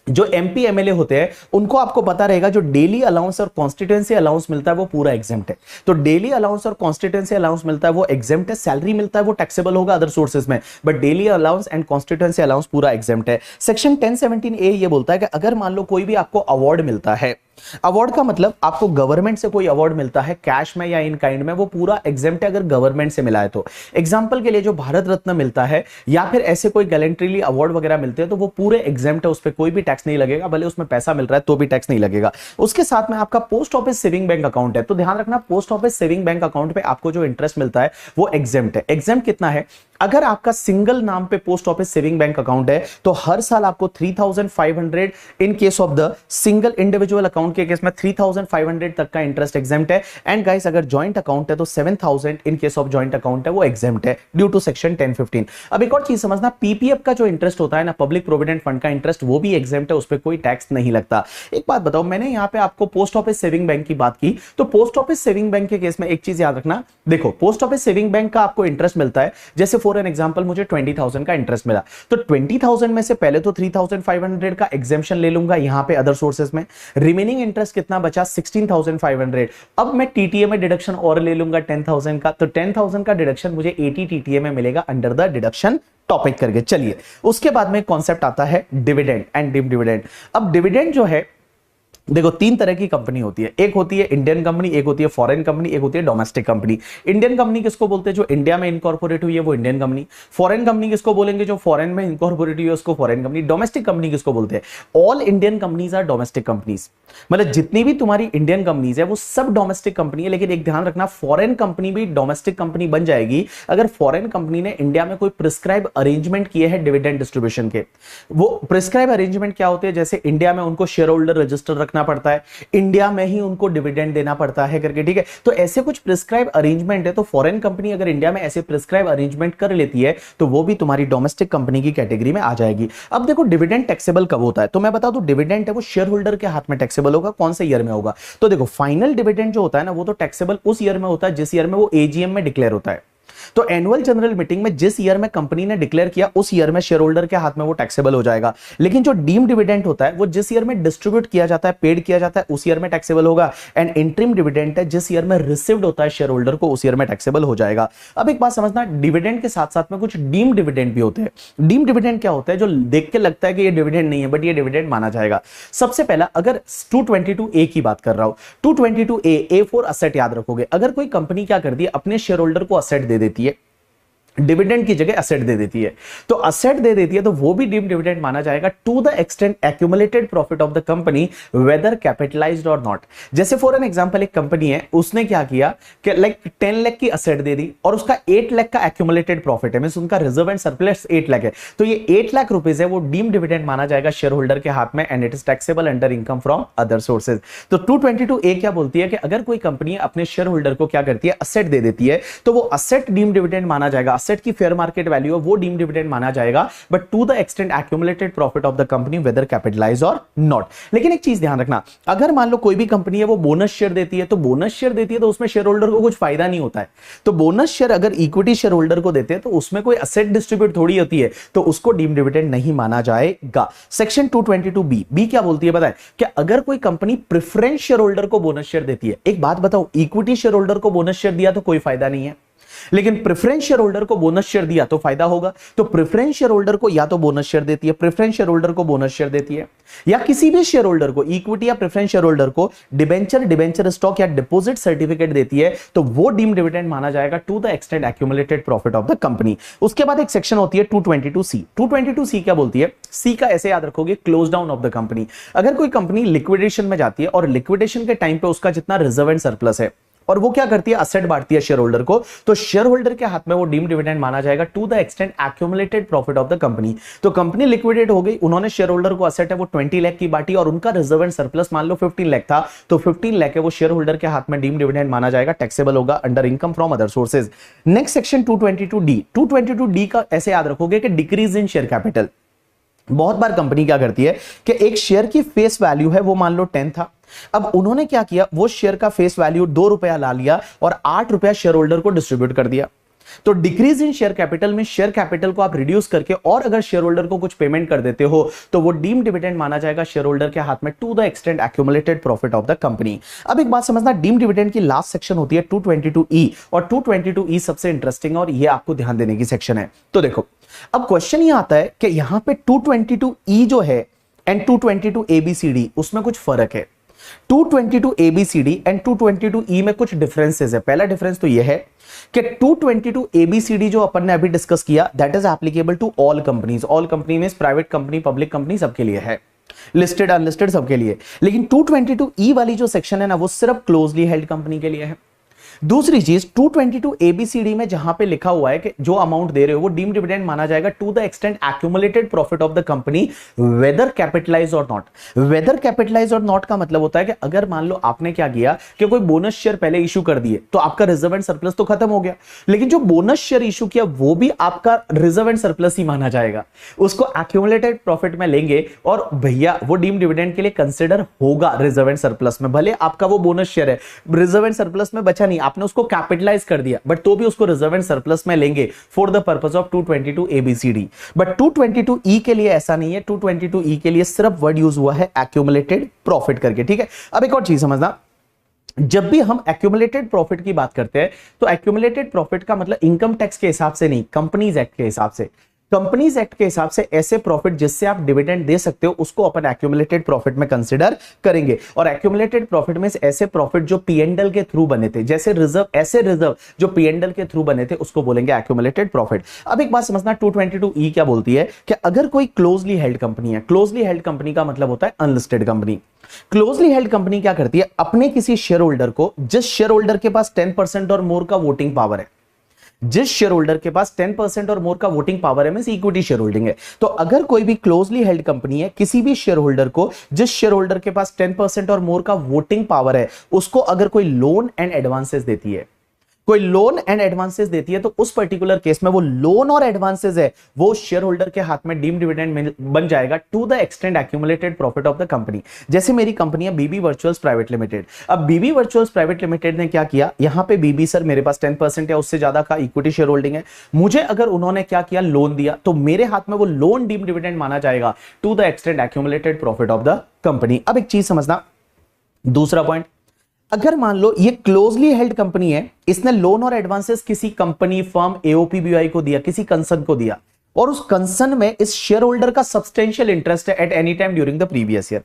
जो एमपी एमएलए होते हैं उनको आपको पता रहेगा जो डेली अलाउंस और कॉन्स्टिट्यूएंसी अलाउंस मिलता है वो पूरा एग्जेम्प्ट है। तो डेली अलाउंस और कॉन्स्टिट्यूएंसी अलाउंस मिलता है वो एग्जेम्प्ट है, सैलरी मिलता है वो टैक्सेबल होगा अदर सोर्सेज में, but daily allowance and constituency allowance पूरा एग्जेम्प्ट है। सेक्शन 1017A ये बोलता है कि अगर मान लो कोई भी आपको अवार्ड मिलता है, अवार्ड का मतलब आपको गवर्नमेंट से कोई अवार्ड मिलता है कैश में या इन काइंड में, वो पूरा एग्जेम्प्ट है अगर गवर्नमेंट से मिला है तो। एग्जांपल के लिए जो भारत रत्न मिलता है या फिर ऐसे कोई गैलेंट्रीली अवार्ड वगैरह मिलते हैं तो वो पूरे एग्जेम्प्ट है, उस पर कोई भी टैक्स नहीं लगेगा, भले उसमें पैसा मिल रहा है तो भी टैक्स नहीं लगेगा। उसके साथ में आपका post office saving bank account है, तो ध्यान रखना post office saving bank account पे आपको जो इंटरेस्ट मिलता है वो एग्जेम्प्ट है। एग्जेम्प्ट कितना है, अगर आपका सिंगल नाम पे post office saving bank account है तो हर साल आपको 3,500 in case of the single individual account के केस में 3,500 तक का इंटरेस्ट एग्जेम्प्ट है। एंड गाइस अगर जॉइंट अकाउंट है तो 7,000 in case of joint account है वो एग्जेम्प्ट है ड्यू टू सेक्शन 1015। अब एक और चीज समझना, पीपीएफ का जो इंटरेस्ट होता है ना, पब्लिक प्रोविडेंट फंड का इंटरेस्ट, वो भी एग्जेम्प्ट है, उस पर कोई टैक्स नहीं लगता। एक बात बताओ, मैंने यहां पे आपको पोस्ट ऑफिस सेविंग बैंक की बात की, तो पोस्ट ऑफिस सेविंग बैंक के केस में एक चीज याद रखना, देखो पोस्ट ऑफिस सेविंग बैंक का आपको इंटरेस्ट मिलता है, जैसे फॉर एन एग्जांपल मुझे 20,000 का इंटरेस्ट मिला, तो 20,000 में से पहले तो 3,500 का एग्जेम्पशन ले लूंगा यहां पे अदर सोर्सेज में, रिमेनिंग इंटरेस्ट कितना बचा 16,500। अब मैं टीटीए में डिडक्शन और ले लूंगा 10,000 का, तो 10,000 का डिडक्शन मुझे 80 टीटीए में मिलेगा अंडर द डिडक्शन टॉपिक करके। चलिए उसके बाद में कॉन्सेप्ट आता है डिविडेंड एंड डिविडेंड। अब डिविडेंड जो है देखो तीन तरह की कंपनी होती है, एक होती है इंडियन कंपनी, एक होती है फॉरेन कंपनी, एक होती है डोमेस्टिक कंपनी। इंडियन कंपनी किसको बोलते हैं? जो इंडिया में इनकॉर्पोरेट हुई है वो इंडियन कंपनी। फॉरेन कंपनी किसको बोलेंगे? जो फॉरेन में इनकॉर्पोरेट हुई है उसको फॉरेन कंपनी। डोमेस्टिक कंपनी किसको बोलते हैं? All Indian companies are domestic companies, मतलब जितनी भी तुम्हारी इंडियन कंपनीज है वो सब डोमेस्टिक कंपनी है। लेकिन एक ध्यान रखना, फॉरेन कंपनी भी डोमेस्टिक कंपनी बन जाएगी अगर फॉरेन कंपनी ने इंडिया में कोई प्रिस्क्राइब अरेंजमेंट किए हैं डिविडेंड डिस्ट्रीब्यूशन के। वो प्रिस्क्राइब अरेंजमेंट क्या होते हैं? जैसे इंडिया में उनको शेयर होल्डर रजिस्टर रखना पड़ता है, इंडिया में ही उनको डिविडेंड देना पड़ता है करके, ठीक है। तो ऐसे कुछ प्रिस्क्राइब अरेंजमेंट है, तो फॉरेन कंपनी अगर इंडिया में ऐसे प्रिस्क्राइब अरेंजमेंट कर लेती है तो वो भी तुम्हारी डोमेस्टिक कंपनी की कैटेगरी में आ जाएगी। अब देखो डिविडेंड टैक्सेबल कब होता है, तो मैं बता दूं डिविडेंड है वो शेयर होल्डर के हाथ में टैक्सेबल होगा। कौन से ईयर में होगा? तो देखो फाइनल डिविडेंड जो होता है ना वो तो टैक्सेबल उस ईयर में होता है जिस ईयर में वो एजीएम में डिक्लेयर होता है। तो एनुअल जनरल मीटिंग में जिस ईयर में कंपनी ने डिक्लेयर किया उस ईयर में शेयर होल्डर के हाथ में वो टैक्सेबल हो जाएगा। लेकिन जो डीम डिविडेंड होता है वो जिस ईयर में डिस्ट्रीब्यूट किया जाता है, पेड किया जाता है, उस ईयर में टैक्सेबल होगा। एंड इंटरिम डिविडेंड है जिस ईयर में रिसीव्ड होता है शेयर होल्डर को, उस ईयर में टैक्सेबल हो जाएगा। अब एक बात समझना, डिविडेंड के साथ साथ में कुछ डीम डिविडेंड भी होते हैं। डीम डिविडेंड क्या होता है? जो देख के लगता है कि ये डिविडेंड नहीं है बट ये डिविडेंड माना जाएगा। सबसे पहला अगर 222A की बात कर रहा हूं, 222A फॉर असेट याद रखोगे। अगर कोई कंपनी क्या करती है, अपने शेयर होल्डर को असेट दे देती है, डिविडेंड की जगह असेट दे देती है, तो असेट दे देती है तो वो भी डीम डिविडेंड माना जाएगा to the extent accumulated profit of the company whether capitalised or not. जैसे फॉर एन एग्जांपल एक कंपनी है, उसने क्या किया कि लाइक 10 लाख की असेट दे दी और उसका 8 लाख का एक्यूमुलेटेड प्रॉफिट है, मींस उनका रिजर्व एंड सरप्लस 8 लाख है, तो ये 8 लाख रुपीस है वो डीम डिविडेंड माना जाएगा शेयर होल्डर के हाथ में and it is taxable under income from other sources. तो 222A क्या बोलती है कि अगर कोई कंपनी अपने शेयर होल्डर को क्या करती है, असेट दे देती है, तो वो असेट डीम डिविडेंड माना जाएगा। असेट की फेयर मार्केट वैल्यू है वो डीम डिविडेंड माना जाएगा, but to the extent accumulated profit of the company whether capitalise or not. लेकिन एक चीज ध्यान रखना, अगर मान लो कोई भी कंपनी है वो बोनस शेयर देती है, तो बोनस शेयर देती है तो उसमें शेयर होल्डर को कुछ फायदा नहीं होता है। तो बोनस शेयर अगर इक्विटी शेयर होल्डर को देते हैं तो उसमें कोई असेट डिस्ट्रीब्यूट थोड़ी होती है, तो उसको डीम डिविडेंड नहीं माना जाएगा। सेक्शन 222B बी क्या बोलती है बताए, कि अगर कोई कंपनी प्रेफरेंस शेयर होल्डर को बोनस शेयर देती है, एक बात बताओ, इक्विटी शेयर होल्डर को बोनस शेयर दिया तो कोई फायदा नहीं है, लेकिन प्रेफरेंस शेयर होल्डर को बोनस शेयर दिया तो फायदा होगा। तो प्रेफरेंस शेयर होल्डर को या तो बोनस शेयर देती है, प्रेफरेंस शेयर होल्डर को बोनस शेयर देती है, या किसी भी शेयर होल्डर को, इक्विटी या प्रेफरेंस शेयर होल्डर को डिबेंचर स्टॉक या डिपॉजिट सर्टिफिकेट देती है, तो वो डीम डिविडेंड माना जाएगा to the extent accumulated profit of the company. उसके बाद एक सेक्शन होती है 222C। 222C क्या बोलती है? सी का ऐसे याद रखोगे, close down of the company. अगर कोई कंपनी लिक्विडेशन में जाती है और लिक्विडेशन के टाइम पे उसका जितना रिजर्व एंड सरप्लस है और वो क्या करती है, असेट बांटती है शेयर होल्डर को, तो शेयर होल्डर के हाथ में वो डीम डिविडेंड माना जाएगा to the extent accumulated profit of the company. तो कंपनी लिक्विडेट हो गई, उन्होंने शेयर होल्डर को असेट है वो 20 लाख की बांटी और उनका रिजर्व एंड सरप्लस मान लो 15 लाख था, तो 15 लाख है वो शेयर होल्डर के हाथ में डीम डिविडेंड माना जाएगा, टैक्सेबल होगा under income from other sources. Next section 222D। 222D का ऐसे याद रखोगे कि डिक्रीज इन शेयर कैपिटल। बहुत बार कंपनी क्या करती है कि एक शेयर की फेस वैल्यू है वो मान लो 10 था, अब उन्होंने क्या किया, वो शेयर का फेस वैल्यू 2 रुपया ला लिया और 8 रुपया शेयर होल्डर को डिस्ट्रीब्यूट कर दिया। तो डिक्रीज इन शेयर कैपिटल में शेयर कैपिटल को आप रिड्यूस करके और अगर शेयर होल्डर को कुछ पेमेंट कर देते हो तो वो डीम डिविडेंड माना जाएगा शेयर होल्डर के हाथ में to the extent accumulated profit of the company. अब एक बात समझना, डीम डिविडेंड की लास्ट सेक्शन होती है 222E और 222E सबसे इंटरेस्टिंग और ये आपको ध्यान देने की सेक्शन है। तो देखो अब क्वेश्चन ये आता है कि यहां पे 222E जो है एंड 222ABCD उसमें कुछ फर्क है। 222ABCD एंड 222E में कुछ डिफरेंसेस है। पहला डिफरेंस तो यह है कि 222ABCD जो अपन ने अभी डिस्कस किया that is applicable to all companies. All company में प्राइवेट कंपनी, पब्लिक कंपनी सबके लिए है, लिस्टेड अनलिस्टेड सबके लिए। लेकिन 222E वाली जो सेक्शन है ना वो सिर्फ क्लोजली हेल्ड कंपनी के लिए है। दूसरी चीज 222ABCD में जहां पे लिखा हुआ है कि जो अमाउंट दे रहे हो वो डीम डिविडेंड माना जाएगा to the extent accumulated profit of the company whether capitalise or not. Whether capitalise or not का मतलब होता है कि अगर मान लो आपने क्या किया कि कोई बोनस शेयर पहले इशू कर दिए तो आपका रिजर्व एंड सरप्लस तो खत्म हो गया, लेकिन जो बोनस शेयर इशू किया वो भी आपका रिजर्व एंड सरप्लस ही माना जाएगा, उसको एक्यूमुलेटेड प्रॉफिट में लेंगे और भैया वो डीम डिविडेंड के लिए कंसिडर होगा रिजर्व एंड सरप्लस में। भले आपका वो बोनस शेयर है रिजर्व एंड सरप्लस में बचा नहीं, आपने उसको कैपिटलाइज कर दिया, बट तो भी उसको रिजर्व एंड सरप्लस में लेंगे for the purpose of 222ABCD। But 222E के लिए ऐसा नहीं है, 222E के लिए सिर्फ वर्ड यूज हुआ है एक्यूमुलेटेड प्रॉफिट करके, ठीक है। अब एक और चीज समझना, जब भी हम एक्यूमुलेटेड प्रॉफिट की बात करते हैं तो एक्यूमुलेटेड प्रॉफिट का मतलब इनकम टैक्स के हिसाब से नहीं, कंपनीज एक्ट के हिसाब से। कंपनीज एक्ट के हिसाब से ऐसे प्रॉफिट जिससे आप डिविडेंड दे सकते हो उसको अपन एक्यूमुलेटेड प्रॉफिट में कंसीडर करेंगे। और एक्यूमुलेटेड प्रॉफिट में ऐसे प्रॉफिट जो पीएनडल के थ्रू बने थे, जैसे रिजर्व, ऐसे रिजर्व जो पीएनडल के थ्रू बने थे उसको बोलेंगे एक्यूमुलेटेड प्रॉफिट। अब एक बात समझना, 222E क्या बोलती है कि अगर कोई क्लोजली हेल्ड कंपनी है, क्लोजली हेल्ड कंपनी का मतलब होता है unlisted company. Closely held company क्या करती है, अपने किसी शेयर होल्डर को, जिस शेयर होल्डर के पास 10% और मोर का वोटिंग पावर है, जिस शेयर होल्डर के पास 10% और मोर का वोटिंग पावर है, मींस इक्विटी शेयर होल्डिंग है, तो अगर कोई भी क्लोजली हेल्ड कंपनी है, किसी भी शेयर होल्डर को, जिस शेयर होल्डर के पास 10% और मोर का वोटिंग पावर है, उसको अगर कोई लोन एंड एडवांसेस देती है, कोई लोन एंड एडवांसेस देती है, तो उस पर्टिकुलर केस में वो लोन और एडवांसेस है वो शेयर होल्डर के हाथ में डीम्ड डिविडेंड बन जाएगा to the extent accumulated profit of the company. जैसे मेरी कंपनी है बीबी वर्चुअल्स प्राइवेट लिमिटेड। अब बीबी वर्चुअल्स प्राइवेट लिमिटेड ने क्या किया, यहां पे बीबी सर मेरे पास 10% या उससे ज्यादा का इक्विटी शेयर होल्डिंग है, मुझे अगर उन्होंने क्या किया, लोन दिया, तो मेरे हाथ में वो लोन डीम्ड डिविडेंड माना जाएगा to the extent accumulated profit of the company. अब एक चीज समझना, दूसरा पॉइंट, अगर मान लो ये क्लोजली हेल्ड कंपनी है, इसने लोन और एडवांसेस किसी कंपनी, फर्म, एओपीबीआई को दिया, किसी कंसर्न को दिया, और उस कंसर्न में इस शेयर होल्डर का सब्सटेंशियल इंटरेस्ट है at any time during the previous year.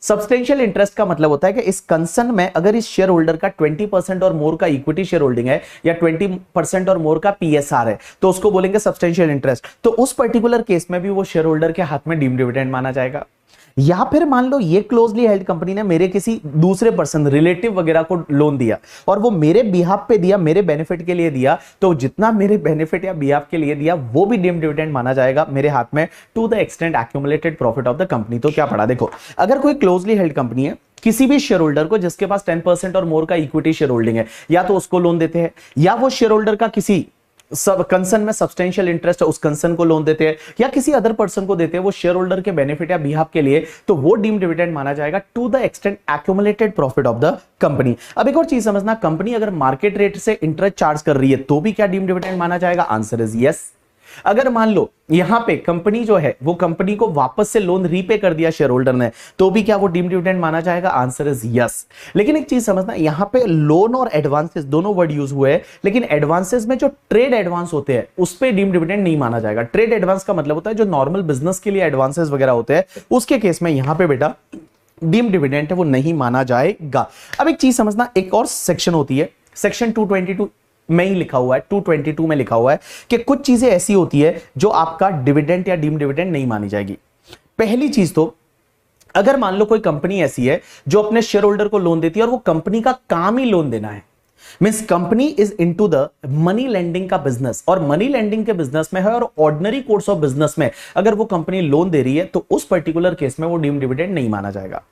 Substantial interest का मतलब होता है कि इस कंसर्न में अगर इस शेयर होल्डर का 20% और मोर का इक्विटी शेयर होल्डिंग है या 20% और मोर का पीएसआर है, तो उसको बोलेंगे सब्सटेंशियल इंटरेस्ट। तो उस पर्टिकुलर केस में भी वो शेयर होल्डर के हाथ में डीम्ड डिविडेंड माना जाएगा। या फिर मान लो ये क्लोजली हेल्ड कंपनी ने मेरे किसी दूसरे पर्सन, रिलेटिव वगैरह को लोन दिया और वो मेरे बिहाफ पे दिया, मेरे बेनिफिट के लिए दिया, तो जितना मेरे बेनिफिट या बिहाफ के लिए दिया वो भी डीम्ड डिविडेंड माना जाएगा मेरे हाथ में to the extent accumulated profit of the company. तो क्या पढ़ा, देखो, अगर कोई क्लोजली हेल्ड कंपनी है, किसी भी शेयर होल्डर को जिसके पास 10% और मोर का इक्विटी शेयर होल्डिंग है, या तो उसको लोन देते हैं, या वो शेयर होल्डर का किसी सब कंसर्न में सब्सटेंशियल इंटरेस्ट है, उस कंसर्न को लोन देते हैं, या किसी अदर पर्सन को देते हैं वो शेयर होल्डर के बेनिफिट या बिहाफ के लिए, तो वो डीम्ड डिविडेंड माना जाएगा to the extent accumulated profit of the company. अब एक और चीज समझना, कंपनी अगर मार्केट रेट से इंटरेस्ट चार्ज कर रही है तो भी क्या डीम्ड डिविडेंड माना जाएगा? Answer is yes. अगर मान लो यहां पे कंपनी जो है वो कंपनी को वापस से लोन रीपे कर दिया शेयर होल्डर ने, तो भी क्या वो डीम्ड डिविडेंड माना जाएगा? Answer is yes. लेकिन एक चीज समझना, यहां पे लोन और एडवांसेस दोनों वर्ड यूज हुए हैं, लेकिन एडवांसेस में जो ट्रेड एडवांस होते हैं उस पे डीम्ड डिविडेंड नहीं माना जाएगा। ट्रेड एडवांस का मतलब होता है जो नॉर्मल बिजनेस के लिए एडवांसेस वगैरह होते हैं, उसके केस में यहां पे बेटा डीम्ड डिविडेंड है वो नहीं माना जाएगा। अब एक चीज समझना, एक और सेक्शन होती है, सेक्शन 222 में ही लिखा हुआ है, 222 में लिखा हुआ है कि कुछ चीजें ऐसी होती है जो आपका डिविडेंड या डीम्ड डिविडेंड नहीं मानी जाएगी। पहली चीज तो, अगर मान लो कोई कंपनी ऐसी है जो अपने शेयर होल्डर को लोन देती है और वो कंपनी का काम ही लोन देना है, means company is into the money lending का बिजनेस, और मनी लेंडिंग के बिजनेस में है, और ऑर्डिनरी कोर्स ऑफ बिजनेस में अगर वो कंपनी लोन दे रही है तो उस पर्टिकुलर केस में वो डीम्ड डिविडेंड नहीं माना जाएगा।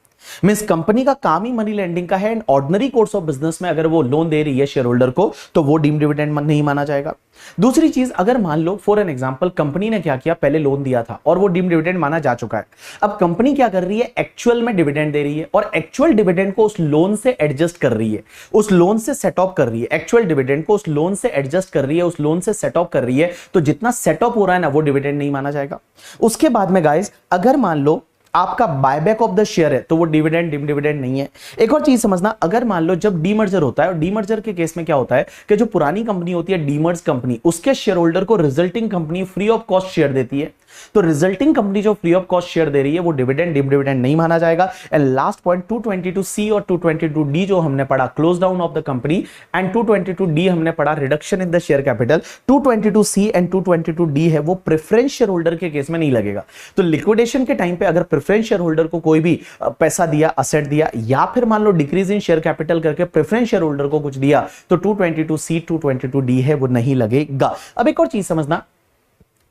मींस कंपनी का काम ही मनी लेंडिंग का है and ordinary course of business में अगर वो लोन दे रही है शेयर होल्डर को तो वो डीम्ड डिविडेंड नहीं माना जाएगा। दूसरी चीज, अगर मान लो फॉर एन एग्जांपल कंपनी ने क्या किया, पहले लोन दिया था और वो डीम्ड डिविडेंड माना जा चुका है, अब कंपनी क्या कर रही है, एक्चुअल में डिविडेंड दे रही है और एक्चुअल डिविडेंड को उस लोन से एडजस्ट कर रही है, उस लोन से सेट ऑफ कर रही है, एक्चुअल डिविडेंड को उस लोन से एडजस्ट कर रही है, उस लोन से सेट ऑफ कर रही है, तो जितना सेट ऑफ हो रहा है ना वो डिविडेंड नहीं माना जाएगा। उसके बाद में गाइस, अगर मान लो आपका बायबैक ऑफ द शेयर है तो वो डिविडेंड डीम्ड डिविडेंड नहीं है। एक और चीज समझना, अगर मान लो जब डीमर्जर होता है, और डीमर्जर के केस में क्या होता है कि जो पुरानी कंपनी होती है डीमर्ज कंपनी, उसके शेयर होल्डर को resulting company free of cost share देती है, तो रिजल्टिंग कंपनी जो फ्री ऑफ कॉस्ट शेयर दे रही है वो डिविडेंड डीम्ड डिविडेंड नहीं माना जाएगा। एंड लास्ट पॉइंट 222C और 222D जो हमने पढ़ा, close down of the company, and 222D हमने पढ़ा reduction in the share capital. 222C and 222D है वो प्रेफरेंस शेयर होल्डर के केस में नहीं लगेगा। तो लिक्विडेशन के टाइम पे अगर प्रेफरेंस शेयर होल्डर को कोई भी पैसा दिया, असेट दिया, या फिर मान लो डिक्रीज इन शेयर कैपिटल करके प्रेफरेंस शेयर होल्डर को कुछ दिया, तो 222C 222D है वो नहीं लगेगा। अब एक और चीज समझना,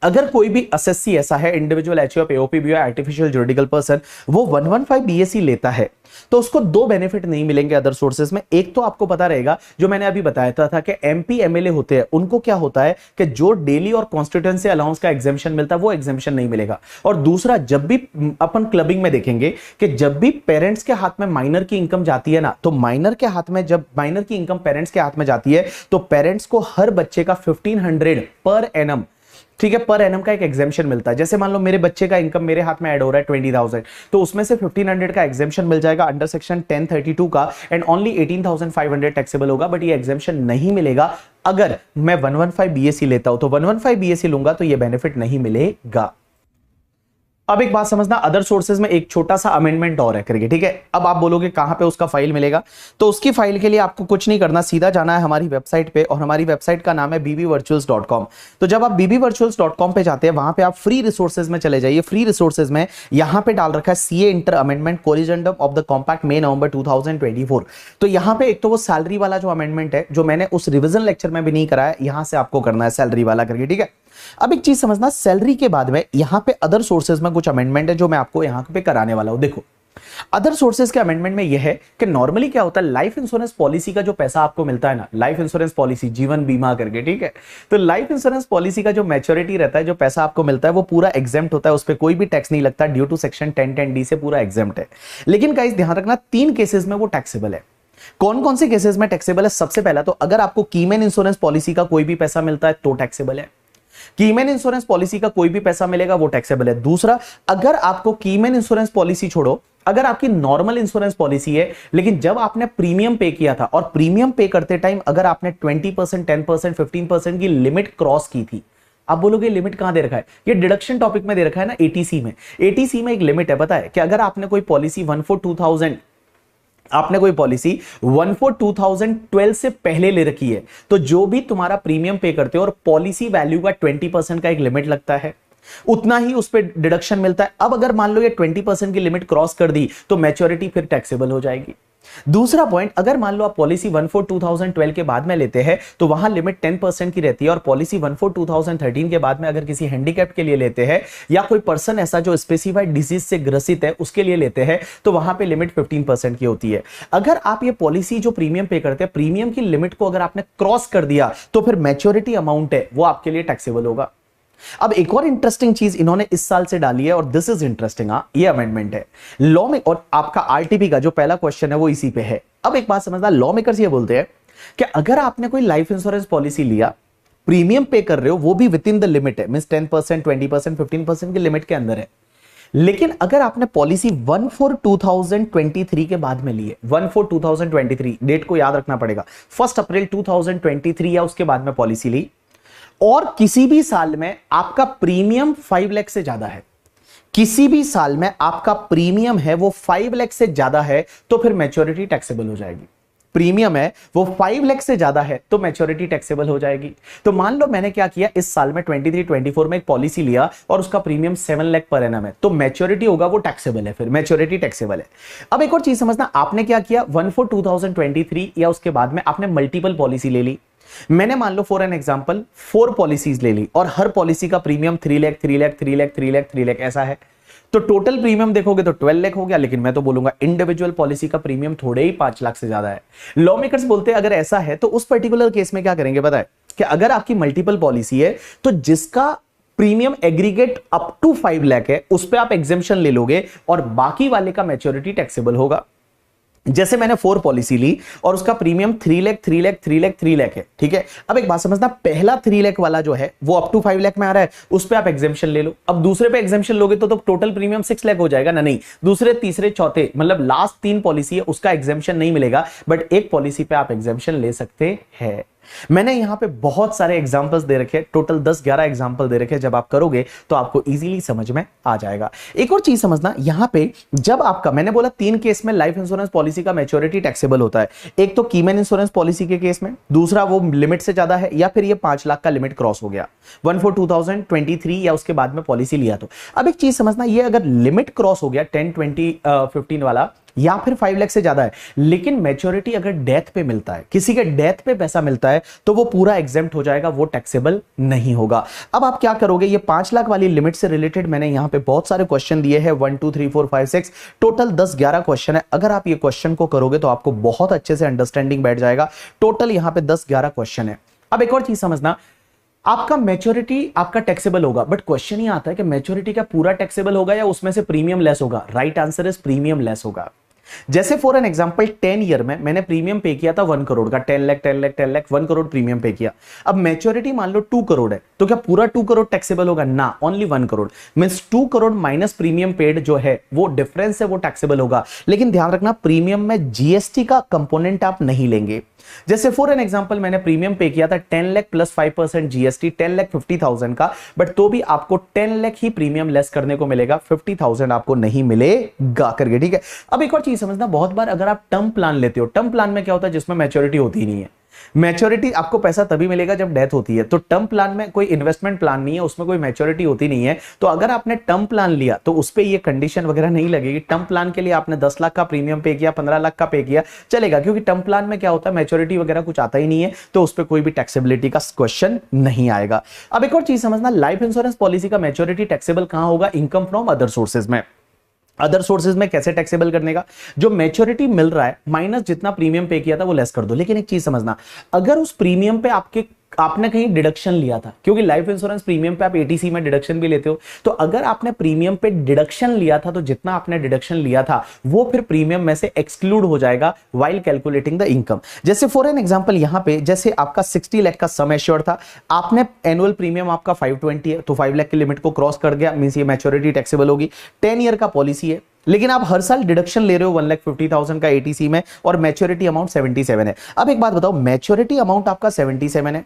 अगर कोई भी एसएससी ऐसा है, individual HUF AOP BOI artificial juridical person, वो 115 बीएससी लेता है तो उसको दो बेनिफिट नहीं मिलेंगे अदर सोर्सेज में। एक तो आपको पता रहेगा जो मैंने अभी बताया था कि एमपी एमएलए होते हैं, उनको क्या होता है कि जो डेली और कॉन्स्टिट्यूएंसी अलाउंस का एग्जेम्पशन मिलता है वो एग्जेम्पशन नहीं मिलेगा। और दूसरा, जब भी अपन क्लबिंग में देखेंगे कि जब भी पेरेंट्स के हाथ में माइनर की इनकम जाती है ना, तो माइनर के हाथ में जब माइनर की इनकम पेरेंट्स के हाथ में जाती है तो पेरेंट्स को हर बच्चे का 1500 पर एनम, ठीक है, पर एनम का एक एग्जेम्पशन मिलता है। जैसे मान लो मेरे बच्चे का इनकम मेरे हाथ में ऐड हो रहा है 20,000, तो उसमें से 1500 का एग्जेम्पशन मिल जाएगा अंडर सेक्शन 1032 का, एंड ओनली 18,500 टैक्सेबल होगा, बट ये एग्जेम्पशन नहीं मिलेगा अगर मैं 115 बीएससी लेता हूं तो 115 बीएससी लूंगा तो ये बेनिफिट नहीं मिलेगा। अब एक बात समझना, अदर सोर्सेज में एक छोटा सा अमेंडमेंट और है करके, ठीक है। अब आप बोलोगे कहां पे उसका फाइल मिलेगा, तो उसकी फाइल के लिए आपको कुछ नहीं करना, सीधा जाना है हमारी वेबसाइट पे, और हमारी वेबसाइट का नाम है bbvirtuals.com। तो जब आप bbvirtuals.com पे जाते हैं, वहां पे आप फ्री रिसोर्सेज में चले जाइए। फ्री रिसोर्सेज में यहां पे डाल रखा है CA inter amendment corrigendum of the compact May November 2024। तो यहां पे एक तो वो सैलरी वाला जो अमेंडमेंट है, जो मैंने उस रिविजन लेक्चर में भी नहीं कराया, यहां से आपको करना है सैलरी वाला करके, ठीक है। अब एक चीज समझना, सैलरी के बाद में यहां पे अदर सोर्सेज में कुछ अमेंडमेंट है जो मैं आपको यहां पे कराने वाला हूं। देखो, अदर सोर्सेज के अमेंडमेंट में यह है कि नॉर्मली क्या होता है, लाइफ इंश्योरेंस पॉलिसी का जो पैसा आपको मिलता है ना, लाइफ इंश्योरेंस पॉलिसी, जीवन बीमा करके, ठीक है। तो लाइफ इंश्योरेंस पॉलिसी का जो मैच्योरिटी रहता है, जो पैसा आपको मिलता है, वो पूरा एग्जेम्प्ट होता है, उस पर कोई भी टैक्स नहीं लगता, ड्यू टू सेक्शन 1010D से पूरा एग्जेम्प्ट है। लेकिन गाइस ध्यान रखना, 3 केसेस में वो टैक्सेबल है। कौन कौन से केसेस में टैक्सेबल है? सबसे पहला तो अगर आपको कीमैन इंश्योरेंस पॉलिसी का कोई भी पैसा मिलता है तो टैक्सेबल है। कीमैन इंश्योरेंस पॉलिसी का कोई भी पैसा मिलेगा वो टैक्सेबल है। दूसरा, अगर आपको कीमैन इंश्योरेंस पॉलिसी छोड़ो, अगर आपकी नॉर्मल इंश्योरेंस पॉलिसी है, लेकिन जब आपने प्रीमियम पे किया था, और प्रीमियम पे करते टाइम अगर आपने 20%, 10%, 15% की लिमिट क्रॉस की थी, आप बोलोगे लिमिट कहां दे रखा है? ये डिडक्शन टॉपिक में दे रखा है ना, एटीसी में। एटीसी में एक लिमिट है, पता है कि अगर आपने कोई पॉलिसी 1/4/2000 आपने कोई पॉलिसी 1/4/2012 से पहले ले रखी है, तो जो भी तुम्हारा प्रीमियम पे करते हो और पॉलिसी वैल्यू का 20% का एक लिमिट लगता है, उतना ही उस पर डिडक्शन मिलता है। अब अगर मान लो ये 20% की लिमिट क्रॉस कर दी तो मैच्योरिटी फिर टैक्सेबल हो जाएगी। दूसरा पॉइंट, अगर मान लो आप पॉलिसी 1/4/2012 के बाद में लेते हैं तो वहां लिमिट 10% की रहती है, और पॉलिसी 1/4/2013 के बाद में अगर किसी हैंडीकैप के लिए लेते हैं या कोई पर्सन ऐसा जो स्पेसिफाइड डिजीज से ग्रसित है उसके लिए लेते हैं, तो वहां पे लिमिट 15% की होती है। अगर आप ये पॉलिसी जो प्रीमियम पे करते हैं, प्रीमियम की लिमिट को अगर आपने क्रॉस कर दिया तो फिर मैच्योरिटी अमाउंट है वो आपके लिए टैक्सेबल होगा। अब एक और इंटरेस्टिंग चीज इन्होंने इस साल से डाली है, और दिस इज इंटरेस्टिंग, ये अमेंडमेंट है लॉ में, और आपका आरटीपी का जो पहला क्वेश्चन है वो इसी पे है। अब एक बात समझना, लॉ मेकर्स ये बोलते हैं कि अगर आपने कोई लाइफ इंश्योरेंस पॉलिसी लिया, प्रीमियम पे कर रहे हो, वो भी विद इन द लिमिट है, मींस 10%, 20%, 15% की लिमिट के अंदर है, लेकिन अगर आपने पॉलिसी 1/4/2023 के बाद में ली है, 1/4/2023 डेट को याद रखना पड़ेगा, 1 अप्रैल 2023 या उसके बाद में पॉलिसी ली, और किसी भी साल में आपका प्रीमियम 5 लाख से ज्यादा है, किसी भी साल में आपका प्रीमियम है वो 5 लाख से ज्यादा है, तो फिर मैच्योरिटी टैक्सेबल हो जाएगी। प्रीमियम है वो 5 लाख से ज्यादा है तो मैच्योरिटी टैक्सेबल हो जाएगी। तो मान लो मैंने क्या किया, इस साल में 23-24 में एक पॉलिसी लिया और उसका प्रीमियम 7 लाख पर एनम है, तो मैच्योरिटी होगा वो टैक्सेबल है, फिर मैच्योरिटी टैक्सेबल है। अब एक और चीज समझना, आपने क्या किया, 1/4/2023 या उसके बाद में आपने मल्टीपल पॉलिसी ले ली। मैंने मान लो फॉर एन एग्जांपल 4 पॉलिसीज ले ली, और हर पॉलिसी का प्रीमियम 3 लाख, 3 लाख, 3 लाख, 3 लाख, 3 लाख ऐसा है, तो टोटल प्रीमियम देखोगे तो 12 लाख हो गया। लेकिन मैं तो बोलूंगा इंडिविजुअल पॉलिसी का प्रीमियम थोड़े ही 5 लाख से ज्यादा है। लॉ मेकर्स बोलते हैं अगर ऐसा है तो उस पर्टिकुलर केस में क्या करेंगे पता है, कि अगर आपकी मल्टीपल पॉलिसी है तो जिसका premium aggregate up to 5 lakh है उस पर आप एग्जेम्पशन ले लोगे, और बाकी वाले का मैच्योरिटी टैक्सेबल होगा। जैसे मैंने 4 पॉलिसी ली और उसका प्रीमियम 3 लाख, 3 लाख, 3 लाख, 3 लाख है, ठीक है। अब एक बात समझना, पहला 3 लाख वाला जो है वो अप टू 5 लाख में आ रहा है, उस पे आप एग्जेम्पशन ले लो। अब दूसरे पे एग्जेम्पशन लोगे तो टोटल प्रीमियम 6 लाख हो जाएगा ना, नहीं, दूसरे, तीसरे, चौथे, मतलब लास्ट 3 पॉलिसी है उसका एग्जेम्पशन नहीं मिलेगा, बट एक पॉलिसी पे आप एग्जेम्पशन ले सकते हैं। मैंने यहां पे बहुत सारे एग्जांपल्स दे रखे, टोटल 10-11 एग्जांपल दे रखे, जब आप करोगे तो आपको इजीली समझ में आ जाएगा। एक और चीज समझना, यहां पे जब आपका, मैंने बोला 3 केस में लाइफ इंश्योरेंस पॉलिसी का मैच्योरिटी टैक्सेबल होता है, एक तो कीमैन इंश्योरेंस पॉलिसी के केस में, दूसरा वो लिमिट से ज्यादा है, या फिर ये 5 लाख का लिमिट क्रॉस हो गया 1/4/2023 या उसके बाद में पॉलिसी लिया तो। अब एक चीज समझना, ये अगर लिमिट क्रॉस हो गया 10, 20, 15 वाला, या फिर 5 लाख से ज्यादा है, लेकिन मैच्योरिटी अगर डेथ पे मिलता है, किसी के डेथ पे पैसा मिलता है, तो वो पूरा एग्जेम्प्ट हो जाएगा, वो टैक्सेबल नहीं होगा। अब आप क्या करोगे, ये 5 लाख वाली लिमिट से रिलेटेड मैंने यहां पे बहुत सारे क्वेश्चन दिए हैं, 1 2 3 4 5 6, टोटल 10-11 क्वेश्चन है। अगर आप ये क्वेश्चन को करोगे तो आपको बहुत अच्छे से अंडरस्टैंडिंग बैठ जाएगा। टोटल यहां पे 10-11 क्वेश्चन है। अब एक और चीज समझना, आपका मैच्योरिटी आपका टैक्सेबल होगा, बट क्वेश्चन ये आता है कि मैच्योरिटी का पूरा टैक्सेबल होगा या उसमें से प्रीमियम लेस होगा। Right answer is premium less होगा। जैसे फॉर एन एग्जांपल 10 ईयर में मैंने प्रीमियम पे किया था 1 करोड़ का, 10 लाख 10 लाख 10 लाख 1 करोड़ प्रीमियम पे किया। अब मैच्योरिटी मान लो 2 करोड़ है, तो क्या पूरा 2 करोड़ टैक्सेबल होगा ना, only 1 crore, means 2 crore minus premium paid जो है वो डिफरेंस है वो टैक्सेबल होगा। लेकिन ध्यान रखना, प्रीमियम में जीएसटी का कंपोनेंट आप नहीं लेंगे। जैसे फॉर एन एग्जांपल मैंने प्रीमियम पे किया था 10 लाख प्लस 5% जीएसटी 10,50,000 का, बट तो भी आपको 10 लाख ही प्रीमियम लेस करने को मिलेगा, 50,000 आपको नहीं मिलेगा करके, ठीक है। अब एक और चीज समझना, बहुत बार अगर आप टर्म प्लान लेते हो, टर्म प्लान में क्या होता है, जिसमें मैच्योरिटी होती ही नहीं है। मैच्योरिटी आपको पैसा तभी मिलेगा जब डेथ होती है, तो टर्म प्लान में कोई इन्वेस्टमेंट प्लान नहीं है, उसमें कोई मैच्योरिटी होती नहीं है। तो अगर आपने टर्म प्लान लिया तो उस पर ये कंडीशन वगैरह नहीं लगेगी। टर्म प्लान के लिए आपने 10 लाख का प्रीमियम पे किया, 15 लाख का पे किया, चलेगा, क्योंकि टर्म प्लान में क्या होता है, मैच्योरिटी वगैरह कुछ आता ही नहीं है, तो उस पर कोई भी टैक्सेबिलिटी का क्वेश्चन नहीं आएगा। अब एक और चीज समझना, लाइफ इंश्योरेंस पॉलिसी का मैच्योरिटी टैक्सेबल कहां होगा, इनकम फ्रॉम अदर सोर्सेज में। अदर सोर्सेज में कैसे टैक्सेबल करने का, जो मैच्योरिटी मिल रहा है माइनस जितना प्रीमियम पे किया था वो लेस कर दो। लेकिन एक चीज समझना, अगर उस प्रीमियम पे आपने कहीं डिडक्शन लिया था, क्योंकि लाइफ इंश्योरेंस प्रीमियम पे आप एटीसी में डिडक्शन भी लेते हो, तो अगर आपने प्रीमियम पे डिडक्शन लिया था तो जितना आपने डिडक्शन लिया था वो फिर प्रीमियम में से एक्सक्लूड हो जाएगा व्हाइल कैलकुलेटिंग द इनकम। जैसे फॉर एन एग्जांपल यहां पे जैसे आपका 60 लाख का सम एश्योर्ड था, आपने एनुअल प्रीमियम आपका 520 है, तो 5 लाख की लिमिट को क्रॉस कर गया, मींस ये मैच्योरिटी टैक्सेबल होगी। 10 ईयर का पॉलिसी है, लेकिन आप हर साल डिडक्शन ले रहे हो 1,50,000 का एटीसी में, और मैच्योरिटी अमाउंट 77 है। अब एक बात बताओ, मैच्योरिटी अमाउंट आपका 77 है,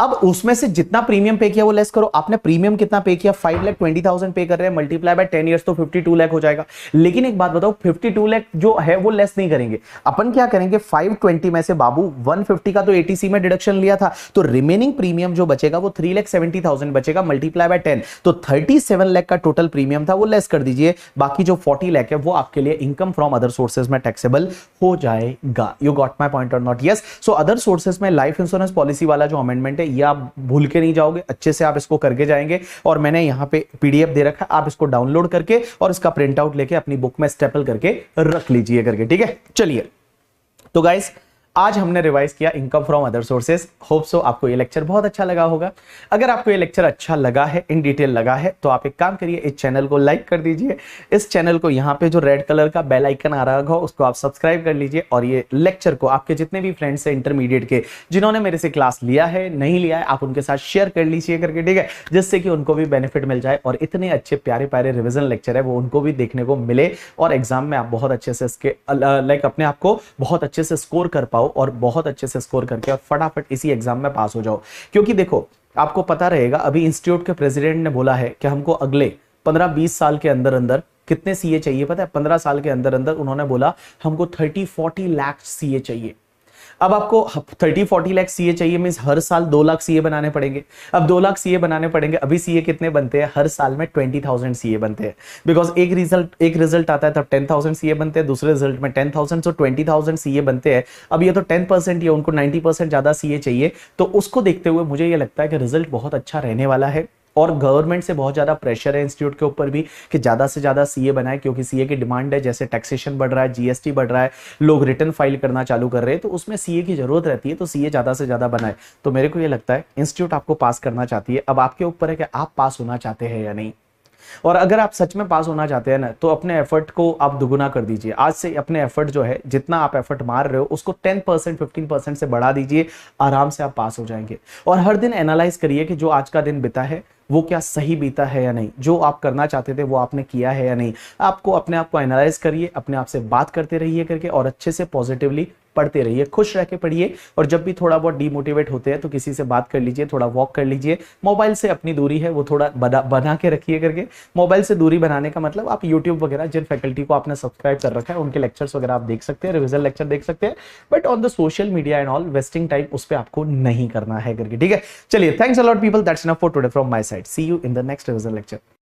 अब उसमें से जितना प्रीमियम पे किया वो लेस करो। आपने प्रीमियम कितना पे किया, 5,20,000 पे कर रहे हैं, मल्टीप्लाई बाय 10 इयर्स तो 52 लाख हो जाएगा। लेकिन एक बात बताओ, 52 लाख जो है वो लेस नहीं करेंगे, अपन क्या करेंगे, 520 में से बाबू 150 का तो एटीसी में डिडक्शन लिया था, तो रिमेनिंग प्रीमियम जो बचेगा वो 3,70,000 बचेगा, मल्टीप्लाई बाय 10, तो 37 लाख का टोटल प्रीमियम था, वो लेस कर दीजिए। बाकी जो 40 लाख है वो आपके लिए इनकम फ्रॉम अदर सोर्सेज में टैक्सेबल हो जाएगा। यू गॉट माय पॉइंट और not? Yes. So other sources में लाइफ इंश्योरेंस पॉलिसी वाला जो अमेंडमेंट है ये आप भूल के नहीं जाओगे, अच्छे से आप इसको करके जाएंगे। और मैंने यहां पे पीडीएफ दे रखा है, आप इसको डाउनलोड करके और इसका प्रिंट आउट लेके अपनी बुक में स्टेपल करके रख लीजिए करके, ठीक है। चलिए, तो गाइस आज हमने रिवाइज किया income from other sources. Hope so आपको ये लेक्चर बहुत अच्छा लगा होगा। अगर आपको ये लेक्चर अच्छा लगा है, इन डिटेल लगा है, तो आप एक काम करिए, इस चैनल को लाइक कर दीजिए, इस चैनल को यहाँ पे जो रेड कलर का बेल आइकन आ रहा होगा उसको आप सब्सक्राइब कर लीजिए, और ये लेक्चर को आपके जितने भी फ्रेंड्स हैं इंटरमीडिएट के जिन्होंने मेरे से क्लास लिया है, नहीं लिया है, आप उनके साथ शेयर कर लीजिए करके, ठीक है, जिससे कि उनको भी बेनिफिट मिल जाए और इतने अच्छे प्यारे प्यारे रिविजन लेक्चर है वो उनको भी देखने को मिले, और एग्जाम में आप बहुत अच्छे से इसके लाइक अपने आप को बहुत अच्छे से स्कोर कर पाओ, और बहुत अच्छे से स्कोर करके और फटाफट इसी एग्जाम में पास हो जाओ। क्योंकि देखो, आपको पता रहेगा, अभी इंस्टीट्यूट के प्रेसिडेंट ने बोला है कि हमको अगले 15-20 साल के अंदर अंदर कितने सीए चाहिए पता है? 15 साल के अंदर अंदर उन्होंने बोला हमको 30-40 लाख सीए चाहिए। अब आपको 30-40 लाख सीए चाहिए, मींस हर साल 2 लाख सीए बनाने पड़ेंगे। अब 2 लाख सीए बनाने पड़ेंगे, अभी सीए कितने बनते हैं? हर साल में 20,000 सीए बनते हैं, बिकॉज एक रिजल्ट आता है तब 10,000 सीए बनते हैं, दूसरे रिजल्ट में 10,000, सो 20,000 सीए बनते हैं। अब ये तो 10% ही, उनको 90% ज्यादा सीए चाहिए, तो उसको देखते हुए मुझे ये लगता है कि रिजल्ट बहुत अच्छा रहने वाला है। और गवर्नमेंट से बहुत ज्यादा प्रेशर है इंस्टीट्यूट के ऊपर भी कि ज्यादा से ज्यादा सीए बनाए, क्योंकि सीए की डिमांड है, जैसे टैक्सेशन बढ़ रहा है, जीएसटी बढ़ रहा है, लोग रिटर्न फाइल करना चालू कर रहे हैं, तो उसमें सीए की जरूरत रहती है, तो सीए ज्यादा से ज्यादा बनाए। तो मेरे को ये लगता है इंस्टीट्यूट आपको पास करना चाहती है। अब आपके ऊपर है कि आप पास होना चाहते हैं या नहीं, और अगर आप सच में पास होना चाहते हैं ना, तो अपने एफर्ट को आप दुगुना कर दीजिए। आज से अपने एफर्ट जो है, जितना आप एफर्ट मार रहे हो उसको 10%, 15% से बढ़ा दीजिए, आराम से आप पास हो जाएंगे। और हर दिन एनालाइज करिए कि जो आज का दिन बीता है वो क्या सही बीता है या नहीं, जो आप करना चाहते थे वो आपने किया है या नहीं। आपको अपने आप को एनालाइज करिए, अपने आप से बात करते रहिए करके, और अच्छे से पॉजिटिवली पढ़ते रहिए, खुश रह के पढ़िए। और जब भी थोड़ा बहुत डीमोटिवेट होते हैं तो किसी से बात कर लीजिए, थोड़ा वॉक कर लीजिए, मोबाइल से अपनी दूरी है वो थोड़ा बना के रखिए करके। मोबाइल से दूरी बनाने का मतलब आप यूट्यूब वगैरह जिन फैकल्टी को आपने सब्सक्राइब कर रखा है उनके लेक्चर्स वगैरह आप देख सकते हैं, रिविजन लेक्चर देख सकते हैं, but on the social media and all wasting time उस पर आपको नहीं करना है करके, ठीक है। चलिए, thanks a lot people, that's enough for today from my side, see you in the next revision lecture.